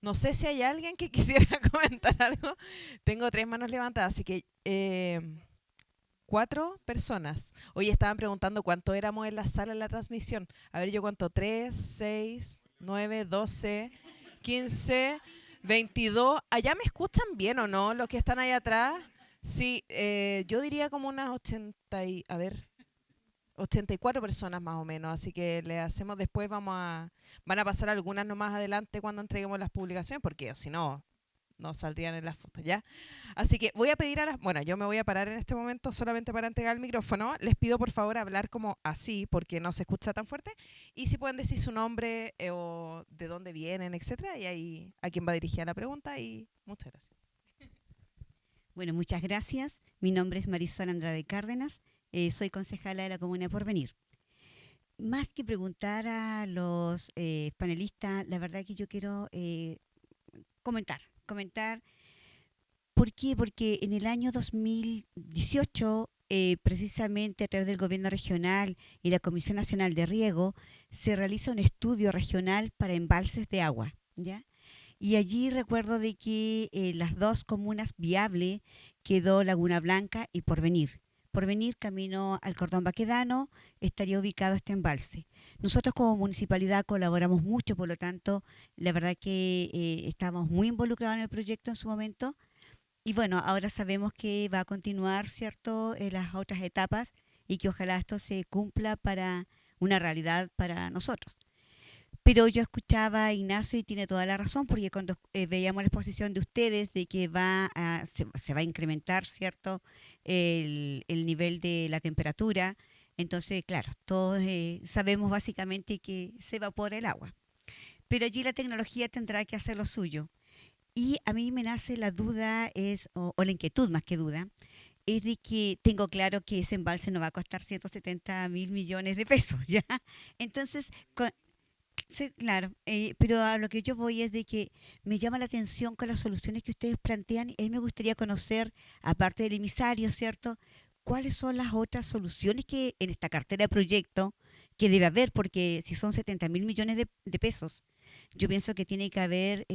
No sé si hay alguien que quisiera comentar algo. Tengo 3 manos levantadas, así que 4 personas. Hoy estaban preguntando cuánto éramos en la sala en la transmisión. A ver, yo cuánto, 3, 6, 9, 12, 15, 22. ¿Allá me escuchan bien o no los que están ahí atrás? Sí, yo diría como unas 84 personas más o menos, así que le hacemos después, van a pasar algunas nomás adelante cuando entreguemos las publicaciones, porque si no, no saldrían en las fotos, ¿ya? Así que voy a pedir yo me voy a parar en este momento solamente para entregar el micrófono. Les pido por favor hablar como así, porque no se escucha tan fuerte, y si pueden decir su nombre o de dónde vienen, etcétera, y ahí a quién va dirigida la pregunta, y muchas gracias. Bueno, muchas gracias. Mi nombre es Marisol Andrade Cárdenas. Soy concejala de la Comuna de Porvenir. Más que preguntar a los panelistas, la verdad que yo quiero comentar. ¿Por qué? Porque en el año 2018, precisamente a través del Gobierno Regional y la Comisión Nacional de Riego, se realiza un estudio regional para embalses de agua, ¿ya? Y allí recuerdo de que las 2 comunas viables quedó Laguna Blanca y Porvenir. Porvenir, camino al Cordón Baquedano, estaría ubicado este embalse. Nosotros como municipalidad colaboramos mucho, por lo tanto, la verdad que estamos muy involucrados en el proyecto en su momento. Y bueno, ahora sabemos que va a continuar, ¿cierto?, en las otras etapas y que ojalá esto se cumpla para una realidad para nosotros. Pero yo escuchaba a Ignacio y tiene toda la razón, porque cuando veíamos la exposición de ustedes de que se va a incrementar, ¿cierto?, el nivel de la temperatura, entonces, claro, todos sabemos básicamente que se evapora el agua. Pero allí la tecnología tendrá que hacer lo suyo. Y a mí me nace la duda, o la inquietud más que duda, es de que tengo claro que ese embalse no va a costar 170.000 millones de pesos, ¿ya? Entonces, sí, claro, pero a lo que yo voy es de que me llama la atención con las soluciones que ustedes plantean y a mí me gustaría conocer, aparte del emisario, ¿cierto?, cuáles son las otras soluciones que en esta cartera de proyecto que debe haber, porque si son 70.000 millones de pesos, yo pienso que tiene que haber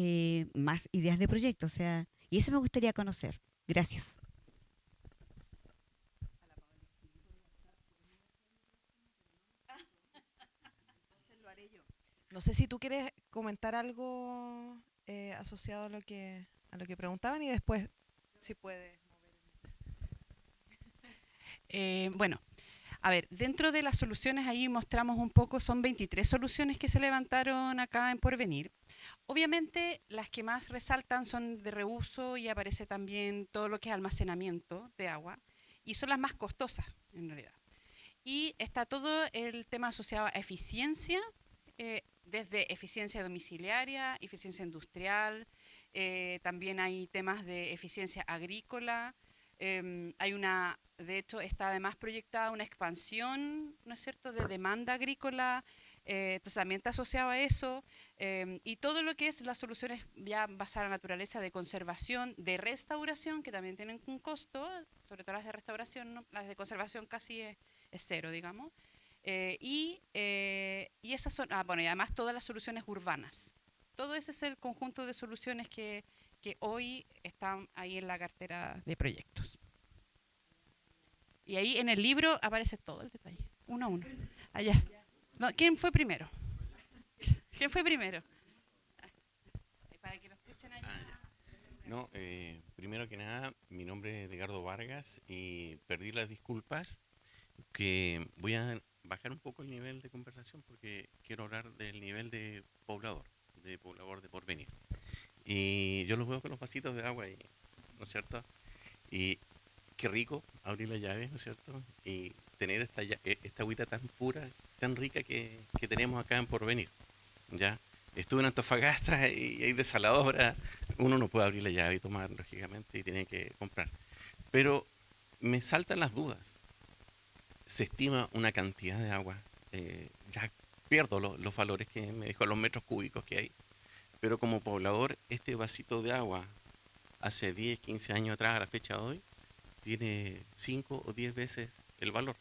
más ideas de proyecto, o sea, y eso me gustaría conocer. Gracias. No sé si tú quieres comentar algo asociado a lo que preguntaban y después, si puedes. Bueno, a ver, dentro de las soluciones ahí mostramos un poco, son 23 soluciones que se levantaron acá en Porvenir. Obviamente las que más resaltan son de reuso y aparece también todo lo que es almacenamiento de agua y son las más costosas en realidad. Y está todo el tema asociado a eficiencia, desde eficiencia domiciliaria, eficiencia industrial, también hay temas de eficiencia agrícola, de hecho está además proyectada una expansión, ¿no es cierto?, de demanda agrícola, entonces también está asociado a eso, y todo lo que es las soluciones ya basadas en la naturaleza de conservación, de restauración, que también tienen un costo, sobre todo las de restauración, ¿no? Las de conservación casi es cero, digamos. Y esas son, bueno, y además todas las soluciones urbanas. Todo ese es el conjunto de soluciones que hoy están ahí en la cartera de proyectos. Y ahí en el libro aparece todo el detalle, uno a uno. Allá. No, ¿quién fue primero? ¿Quién fue primero? Para que lo escuchen allá. No, primero que nada, mi nombre es Edgardo Vargas y perdí las disculpas que voy a bajar un poco el nivel de conversación porque quiero hablar del nivel de poblador de Porvenir. Y yo los veo con los vasitos de agua, ¿no es cierto? Y qué rico abrir la llave, ¿no es cierto? Y tener esta agüita tan pura, tan rica que tenemos acá en Porvenir, ¿ya? Estuve en Antofagasta y hay desaladora, uno no puede abrir la llave y tomar, lógicamente, y tiene que comprar. Pero me saltan las dudas. Se estima una cantidad de agua, ya pierdo los valores que me dijo, los metros cúbicos que hay, pero como poblador, este vasito de agua, hace 10, 15 años atrás, a la fecha de hoy, tiene 5 o 10 veces el valor.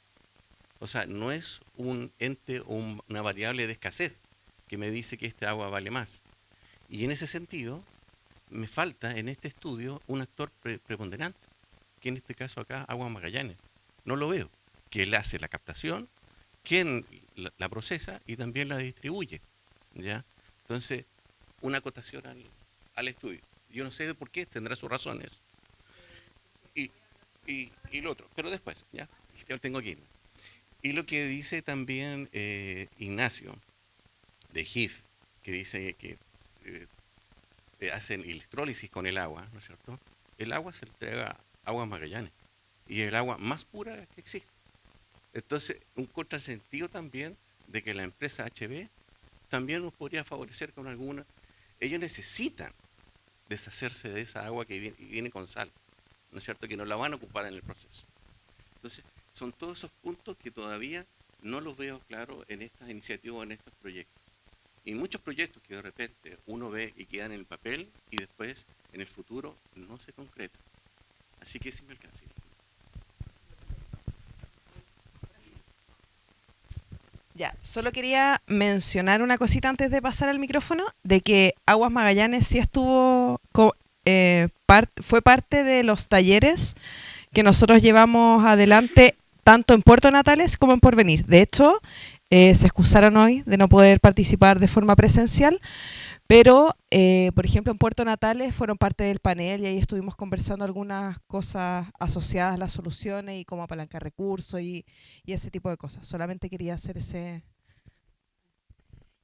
O sea, no es un ente o una variable de escasez que me dice que este agua vale más. Y en ese sentido, me falta en este estudio un actor preponderante, que en este caso acá, Aguas Magallanes. No lo veo. Que él hace la captación, quien la procesa y también la distribuye, ¿ya? Entonces, una acotación al estudio. Yo no sé de por qué, tendrá sus razones. Y lo otro, pero después, ¿ya? Yo tengo que irme. Y lo que dice también Ignacio, de GIF, que dice que hacen electrólisis con el agua, ¿no es cierto? El agua se entrega a Aguas Magallanes y es el agua más pura que existe. Entonces, un contrasentido también de que la empresa HB también nos podría favorecer con alguna. Ellos necesitan deshacerse de esa agua que viene con sal, ¿no es cierto? Que no la van a ocupar en el proceso. Entonces, son todos esos puntos que todavía no los veo claros en estas iniciativas, en estos proyectos. Y muchos proyectos que de repente uno ve y quedan en el papel y después en el futuro no se concretan. Así que ese me alcanza. Ya, solo quería mencionar una cosita antes de pasar al micrófono, de que Aguas Magallanes sí estuvo, fue parte de los talleres que nosotros llevamos adelante tanto en Puerto Natales como en Porvenir. De hecho, se excusaron hoy de no poder participar de forma presencial, pero, por ejemplo, en Puerto Natales fueron parte del panel y ahí estuvimos conversando algunas cosas asociadas a las soluciones y cómo apalancar recursos y ese tipo de cosas. Solamente quería hacer ese...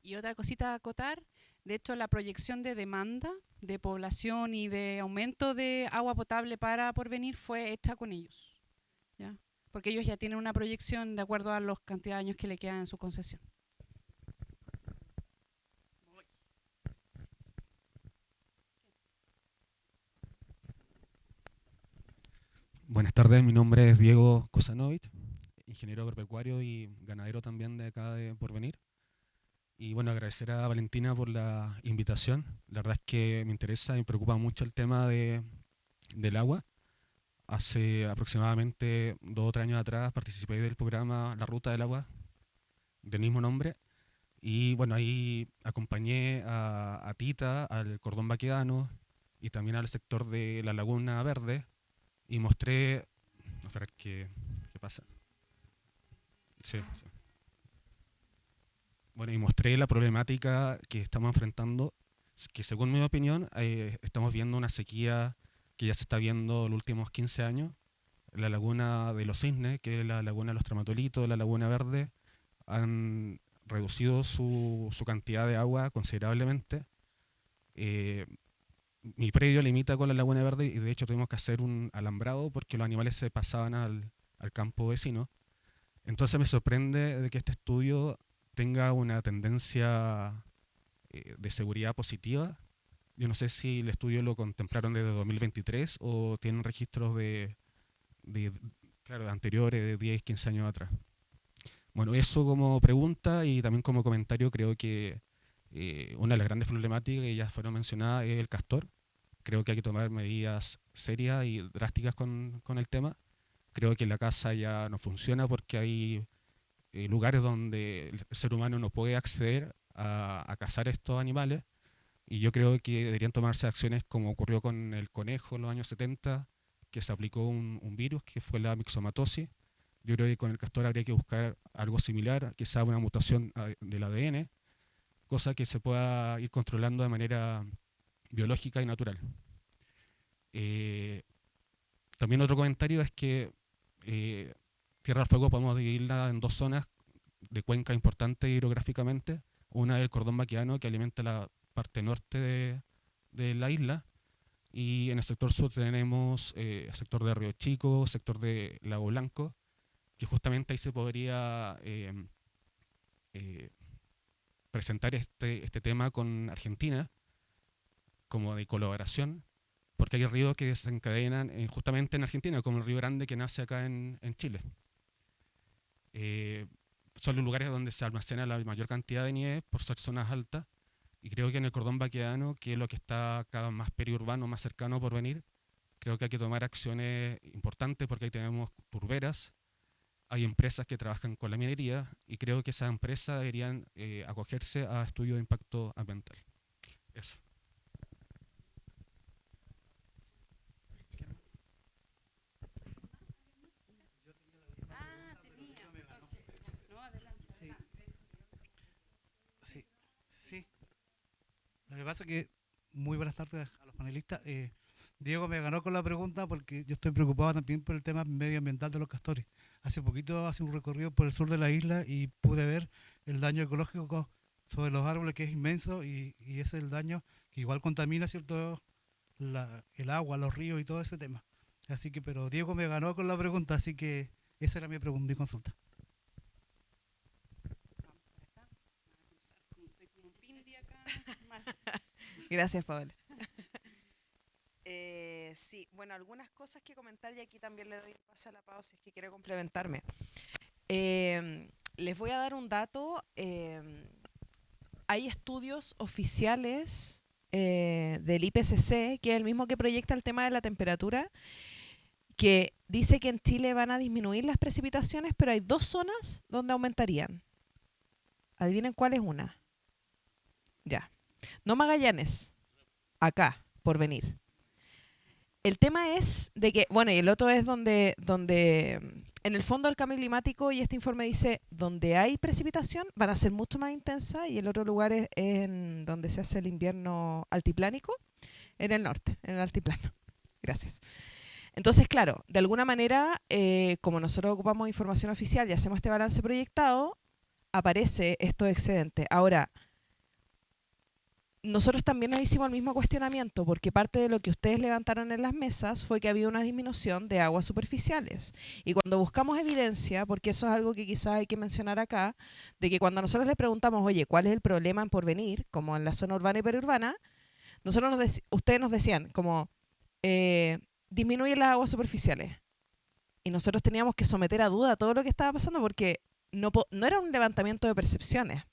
Y otra cosita a acotar, de hecho la proyección de demanda de población y de aumento de agua potable para Porvenir fue hecha con ellos, ¿ya? Porque ellos ya tienen una proyección de acuerdo a la cantidad de años que le quedan en su concesión. Buenas tardes, mi nombre es Diego Kosanovich, ingeniero agropecuario y ganadero también de acá de Porvenir. Y bueno, agradecer a Valentina por la invitación. La verdad es que me interesa y me preocupa mucho el tema del agua. Hace aproximadamente 2 o 3 años atrás participé del programa La Ruta del Agua, del mismo nombre. Y bueno, ahí acompañé a Tita, al Cordón Baquedano y también al sector de la Laguna Verde y mostré... Espera, ¿qué pasa? Sí, sí. Bueno, y mostré la problemática que estamos enfrentando, que según mi opinión estamos viendo una sequía que ya se está viendo los últimos 15 años. La laguna de los Cisnes, que es la laguna de los Tramatolitos, la laguna Verde, han reducido su cantidad de agua considerablemente. Mi predio limita con la laguna Verde y de hecho tuvimos que hacer un alambrado porque los animales se pasaban al campo vecino. Entonces me sorprende de que este estudio tenga una tendencia de seguridad positiva. Yo no sé si el estudio lo contemplaron desde 2023 o tienen registros claro, de anteriores, de 10, 15 años atrás. Bueno, eso como pregunta y también como comentario, creo que una de las grandes problemáticas que ya fueron mencionadas es el castor. Creo que hay que tomar medidas serias y drásticas con el tema. Creo que la caza ya no funciona porque hay lugares donde el ser humano no puede acceder a cazar estos animales, y yo creo que deberían tomarse acciones como ocurrió con el conejo en los años 70, que se aplicó un virus que fue la mixomatosis. Yo creo que con el castor habría que buscar algo similar, quizá una mutación del ADN, cosa que se pueda ir controlando de manera biológica y natural. También otro comentario es que Tierra del Fuego podemos dividirla en 2 zonas de cuenca importantes hidrográficamente. Una es el Cordón Baquedano, que alimenta la parte norte de la isla, y en el sector sur tenemos el sector de Río Chico, sector de Lago Blanco, que justamente ahí se podría presentar este tema con Argentina como de colaboración, porque hay ríos que desencadenan justamente en Argentina, como el Río Grande que nace acá en Chile. Son los lugares donde se almacena la mayor cantidad de nieve por ser zonas altas, y creo que en el Cordón Baquedano, que es lo que está cada vez más periurbano, más cercano por venir, creo que hay que tomar acciones importantes porque ahí tenemos turberas, hay empresas que trabajan con la minería y creo que esas empresas deberían acogerse a estudios de impacto ambiental. Eso. Sí, sí. Lo que pasa es que, muy buenas tardes a los panelistas. Diego me ganó con la pregunta porque yo estoy preocupado también por el tema medioambiental de los castores. Hace poquito hice un recorrido por el sur de la isla y pude ver el daño ecológico sobre los árboles, que es inmenso, y ese es el daño que igual contamina, ¿cierto?, el agua, los ríos y todo ese tema. Así que, pero Diego me ganó con la pregunta, así que esa era mi pregunta, mi consulta. Gracias, Paola. Sí, bueno, algunas cosas que comentar, y aquí también le doy paso a la Pao si es que quiere complementarme. Les voy a dar un dato. Hay estudios oficiales del IPCC, que es el mismo que proyecta el tema de la temperatura, que dice que en Chile van a disminuir las precipitaciones, pero hay 2 zonas donde aumentarían. Adivinen cuál es una. Ya. No Magallanes, acá, por venir. El tema es de que, bueno, y el otro es donde en el fondo el cambio climático, y este informe dice, donde hay precipitación van a ser mucho más intensas, y el otro lugar es en donde se hace el invierno altiplánico, en el norte, en el altiplano. Gracias. Entonces, claro, de alguna manera, como nosotros ocupamos información oficial y hacemos este balance proyectado, aparece estos excedentes. Ahora, nosotros también nos hicimos el mismo cuestionamiento, porque parte de lo que ustedes levantaron en las mesas fue que había una disminución de aguas superficiales. Y cuando buscamos evidencia, porque eso es algo que quizás hay que mencionar acá, de que cuando nosotros les preguntamos, oye, ¿cuál es el problema en Porvenir, como en la zona urbana y periurbana? Ustedes nos decían, como, disminuye las aguas superficiales. Y nosotros teníamos que someter a duda todo lo que estaba pasando, porque no era un levantamiento de percepciones.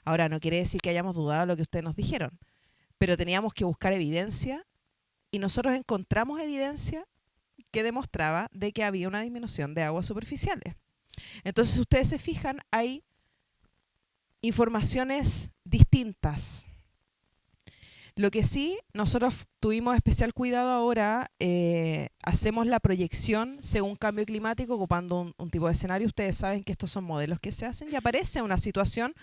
Ahora, no quiere decir que hayamos dudado de lo que ustedes nos dijeron, pero teníamos que buscar evidencia, y nosotros encontramos evidencia que demostraba de que había una disminución de aguas superficiales. Entonces, si ustedes se fijan, hay informaciones distintas. Lo que sí, nosotros tuvimos especial cuidado ahora, hacemos la proyección según cambio climático ocupando un tipo de escenario. Ustedes saben que estos son modelos que se hacen y aparece una situación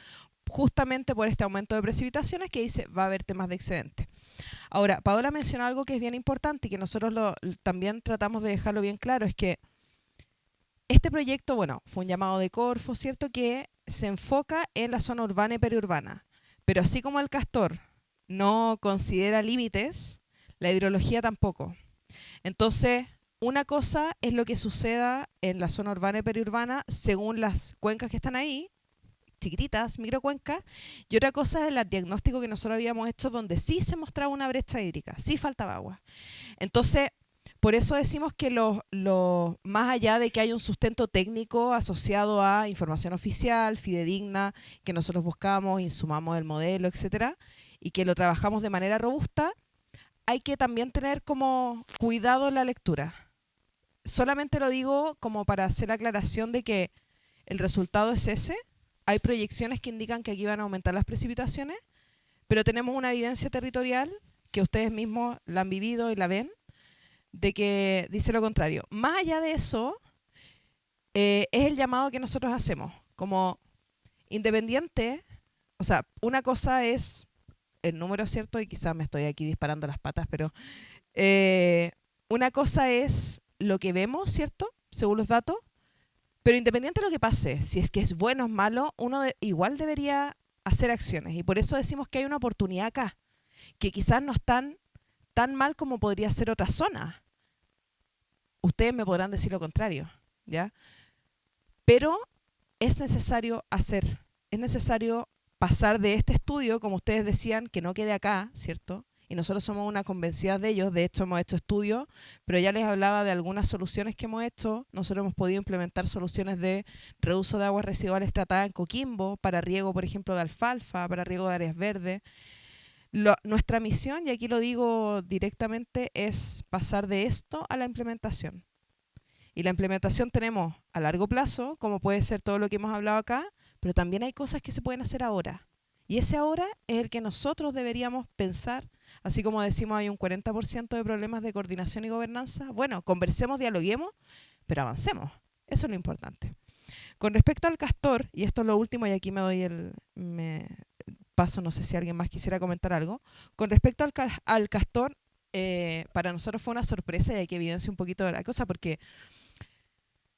justamente por este aumento de precipitaciones que dice va a haber temas de excedente. Ahora, Paola mencionó algo que es bien importante y que nosotros también tratamos de dejarlo bien claro, es que este proyecto, bueno, fue un llamado de Corfo, ¿cierto?, que se enfoca en la zona urbana y periurbana, pero así como el Castor no considera límites, la hidrología tampoco. Entonces, una cosa es lo que suceda en la zona urbana y periurbana según las cuencas que están ahí, chiquititas, microcuencas, y otra cosa es el diagnóstico que nosotros habíamos hecho donde sí se mostraba una brecha hídrica, sí faltaba agua. Entonces, por eso decimos que más allá de que hay un sustento técnico asociado a información oficial, fidedigna, que nosotros buscamos, insumamos el modelo, etcétera, y que lo trabajamos de manera robusta, hay que también tener como cuidado en la lectura. Solamente lo digo como para hacer la aclaración de que el resultado es ese. Hay proyecciones que indican que aquí van a aumentar las precipitaciones, pero tenemos una evidencia territorial que ustedes mismos la han vivido y la ven, de que dice lo contrario. Más allá de eso, es el llamado que nosotros hacemos, como independiente, o sea, una cosa es el número, ¿cierto? Y quizás me estoy aquí disparando las patas, pero una cosa es lo que vemos, ¿cierto? Según los datos, pero independiente de lo que pase, si es que es bueno o es malo, uno igual debería hacer acciones. Y por eso decimos que hay una oportunidad acá, que quizás no están tan mal como podría ser otra zona. Ustedes me podrán decir lo contrario, ¿ya? Pero es necesario hacer, es necesario pasar de este estudio, como ustedes decían, que no quede acá, ¿cierto? Y nosotros somos una convencida de ellos, de hecho hemos hecho estudios, pero ya les hablaba de algunas soluciones que hemos hecho. Nosotros hemos podido implementar soluciones de reuso de aguas residuales tratadas en Coquimbo, para riego, por ejemplo, de alfalfa, para riego de áreas verdes. Nuestra misión, y aquí lo digo directamente, es pasar de esto a la implementación. Y la implementación tenemos a largo plazo, como puede ser todo lo que hemos hablado acá, pero también hay cosas que se pueden hacer ahora. Y ese ahora es el que nosotros deberíamos pensar. Así como decimos hay un 40% de problemas de coordinación y gobernanza, bueno, conversemos, dialoguemos, pero avancemos. Eso es lo importante. Con respecto al Castor, y esto es lo último, y aquí me doy paso, no sé si alguien más quisiera comentar algo. Con respecto al Castor, para nosotros fue una sorpresa, y hay que evidenciar un poquito de la cosa, porque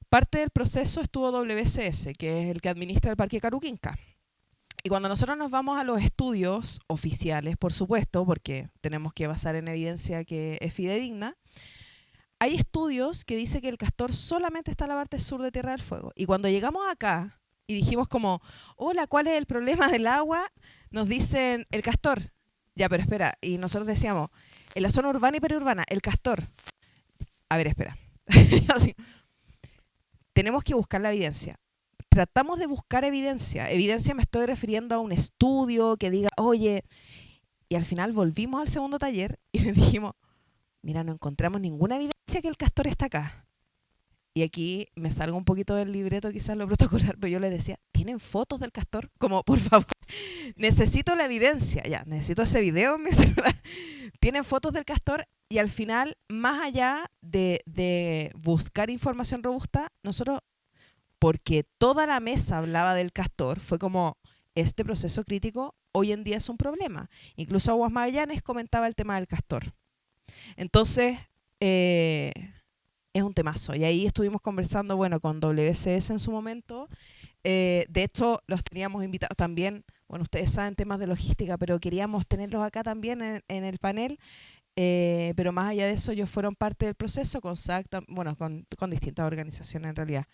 parte del proceso estuvo WCS, que es el que administra el Parque Caruquinca. Y cuando nosotros nos vamos a los estudios oficiales, por supuesto, porque tenemos que basar en evidencia que es fidedigna, hay estudios que dicen que el Castor solamente está en la parte sur de Tierra del Fuego. Y cuando llegamos acá y dijimos como, hola, ¿cuál es el problema del agua? Nos dicen, el Castor. Ya, pero espera. Y nosotros decíamos, en la zona urbana y periurbana, el Castor. A ver, espera. Así, tenemos que buscar la evidencia. Tratamos de buscar evidencia. Evidencia me estoy refiriendo a un estudio que diga, oye, y al final volvimos al segundo taller y le dijimos, mira, no encontramos ninguna evidencia que el Castor está acá. Y aquí me salgo un poquito del libreto, quizás lo protocolar, pero yo le decía, ¿tienen fotos del Castor? Como, por favor, necesito la evidencia. Ya, necesito ese video en mi celular. tienen fotos del castor y al final, más allá de buscar información robusta, nosotros, porque toda la mesa hablaba del castor, fue como, este proceso crítico hoy en día es un problema. Incluso Aguas Magallanes comentaba el tema del castor. Entonces, es un temazo. Y ahí estuvimos conversando, bueno, con WCS en su momento. De hecho, los teníamos invitados también, bueno, ustedes saben temas de logística, pero queríamos tenerlos acá también en el panel. Pero más allá de eso, ellos fueron parte del proceso con SAC, bueno, con distintas organizaciones en realidad.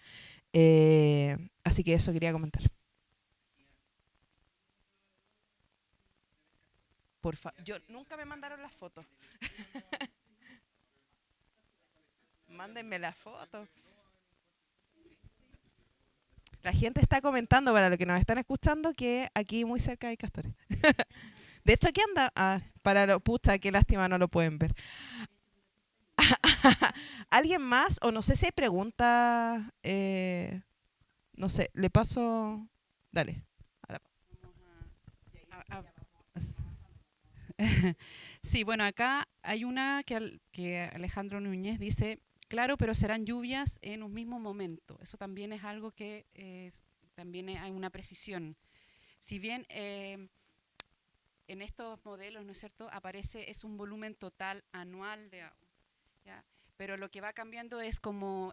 Así que eso quería comentar. Yo nunca me mandaron las fotos. Mándenme las fotos. La gente está comentando, para los que nos están escuchando, que aquí muy cerca hay castores. De hecho, aquí anda. Para lo pucha, qué lástima, no lo pueden ver. ¿Alguien más? O no sé si hay preguntas. No sé, le paso. Dale. Sí, bueno, acá hay una que Alejandro Núñez dice, claro, pero serán lluvias en un mismo momento. Eso también es algo que también hay una precisión. Si bien en estos modelos, ¿no es cierto?, es un volumen total anual de agua, ¿ya? Pero lo que va cambiando es como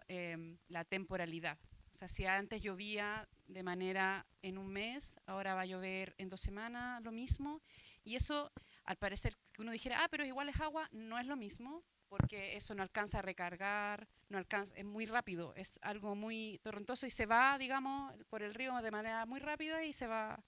la temporalidad. O sea, si antes llovía de manera en un mes, ahora va a llover en 2 semanas, lo mismo. Y eso, al parecer, que uno dijera, pero igual es agua, no es lo mismo, porque eso no alcanza a recargar, es muy rápido, es algo muy torrentoso y se va, digamos, por el río de manera muy rápida y se va.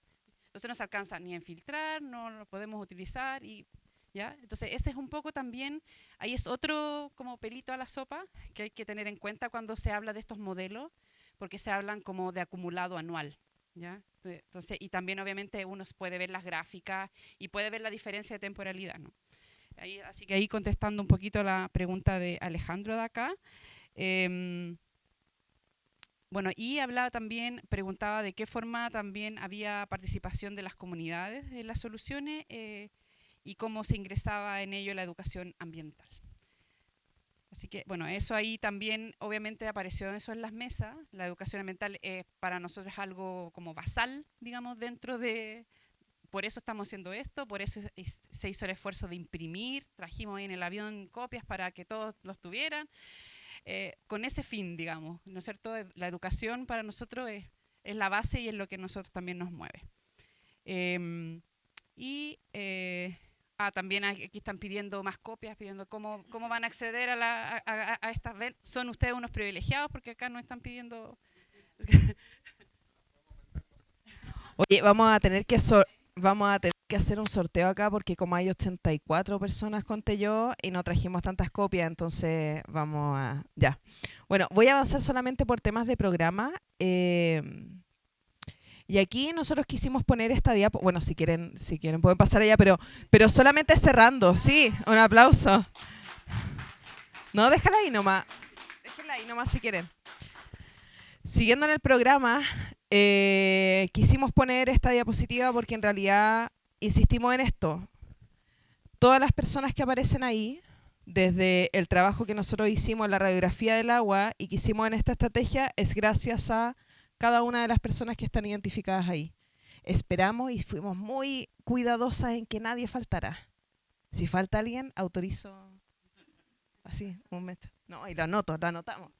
Entonces no se alcanza ni a infiltrar, no lo podemos utilizar y ¿ya? Entonces ese es un poco también, ahí es otro como pelito a la sopa que hay que tener en cuenta cuando se habla de estos modelos, porque se hablan como de acumulado anual, ¿ya? Entonces, y también obviamente uno puede ver las gráficas y puede ver la diferencia de temporalidad, ¿no? Así que ahí contestando un poquito la pregunta de Alejandro de acá. Bueno, y hablaba también, preguntaba de qué forma también había participación de las comunidades en las soluciones y cómo se ingresaba en ello la educación ambiental. Así que, bueno, eso ahí también obviamente apareció eso en las mesas. La educación ambiental para nosotros es algo como basal, digamos, dentro de. Por eso estamos haciendo esto, por eso se hizo el esfuerzo de imprimir, trajimos ahí en el avión copias para que todos los tuvieran, con ese fin, digamos, ¿no es cierto? La educación para nosotros es la base y es lo que a nosotros también nos mueve. También aquí están pidiendo más copias, pidiendo cómo van a acceder a estas. Son ustedes unos privilegiados porque acá no están pidiendo. Oye, vamos a tener que hacer un sorteo acá porque como hay 84 personas, conté yo, y no trajimos tantas copias, entonces vamos a. Ya. Bueno, voy a avanzar solamente por temas de programa. Y aquí nosotros quisimos poner esta diapo. Bueno, si quieren pueden pasar allá, pero solamente cerrando. Sí, un aplauso. No, déjala ahí nomás. Déjenla ahí nomás si quieren. Siguiendo en el programa, quisimos poner esta diapositiva porque en realidad insistimos en esto. Todas las personas que aparecen ahí, desde el trabajo que nosotros hicimos en la radiografía del agua y que hicimos en esta estrategia, es gracias a cada una de las personas que están identificadas ahí. Esperamos y fuimos muy cuidadosas en que nadie faltara. Si falta alguien, autorizo así, un momento. No, y lo anotamos.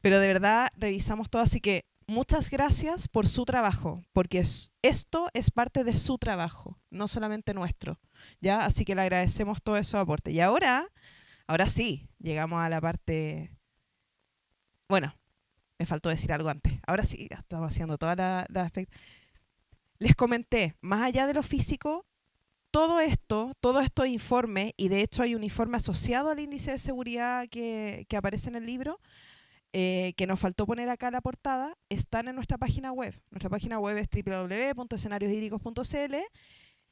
Pero de verdad revisamos todo, así que muchas gracias por su trabajo, porque esto es parte de su trabajo, no solamente nuestro, ¿ya? Así que le agradecemos todo esos aportes. Y ahora sí, llegamos a la parte. Bueno, me faltó decir algo antes. Ahora sí, ya estamos haciendo toda la Les comenté, más allá de lo físico, todo esto informes, y de hecho hay un informe asociado al índice de seguridad que aparece en el libro, que nos faltó poner acá la portada, están en nuestra página web. Nuestra página web es www.escenarioshídricos.cl.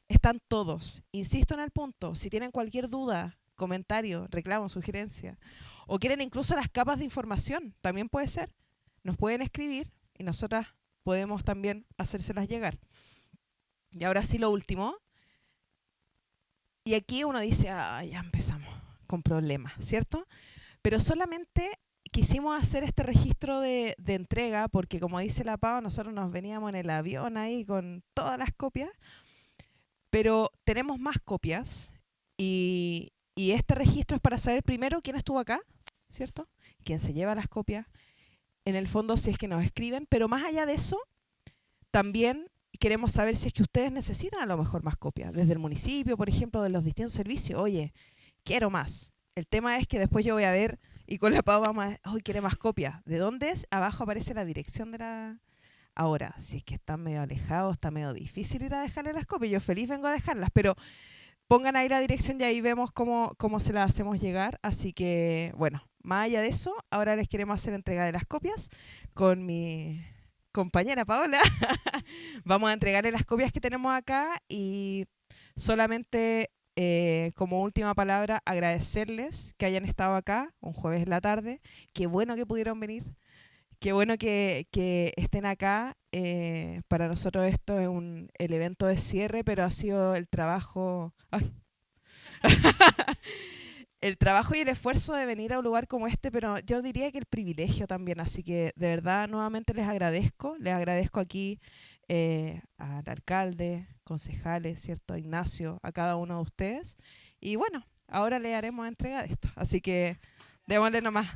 Están todos. Insisto en el punto, si tienen cualquier duda, comentario, reclamo, sugerencia, o quieren incluso las capas de información, también puede ser. Nos pueden escribir y nosotras podemos también hacérselas llegar. Y ahora sí, lo último. Y aquí uno dice, ya empezamos con problemas, ¿cierto? Pero solamente quisimos hacer este registro de entrega porque, como dice la Pau, nosotros nos veníamos en el avión ahí con todas las copias, pero tenemos más copias y este registro es para saber primero quién estuvo acá, ¿cierto? Quién se lleva las copias. En el fondo, si es que nos escriben, pero más allá de eso, también queremos saber si es que ustedes necesitan a lo mejor más copias, desde el municipio, por ejemplo, de los distintos servicios. Oye, quiero más. El tema es que después yo voy a ver y con la Pau vamos a, hoy quiere más copias. ¿De dónde es? Abajo aparece la dirección de la... Ahora, si es que están medio alejados, está medio difícil ir a dejarle las copias. Yo feliz vengo a dejarlas, pero pongan ahí la dirección y ahí vemos cómo se las hacemos llegar. Así que, bueno, más allá de eso, ahora les queremos hacer entrega de las copias con mi compañera Paola. Vamos a entregarle las copias que tenemos acá y solamente como última palabra agradecerles que hayan estado acá un jueves en la tarde. Qué bueno que pudieron venir. Qué bueno que estén acá. Para nosotros esto es el evento de cierre, pero ha sido el trabajo... ¡Ay! El trabajo y el esfuerzo de venir a un lugar como este, pero yo diría que el privilegio también. Así que de verdad nuevamente les agradezco aquí al alcalde, concejales, ¿cierto? A Ignacio, a cada uno de ustedes. Y bueno, ahora le haremos entrega de esto. Así que démosle nomás.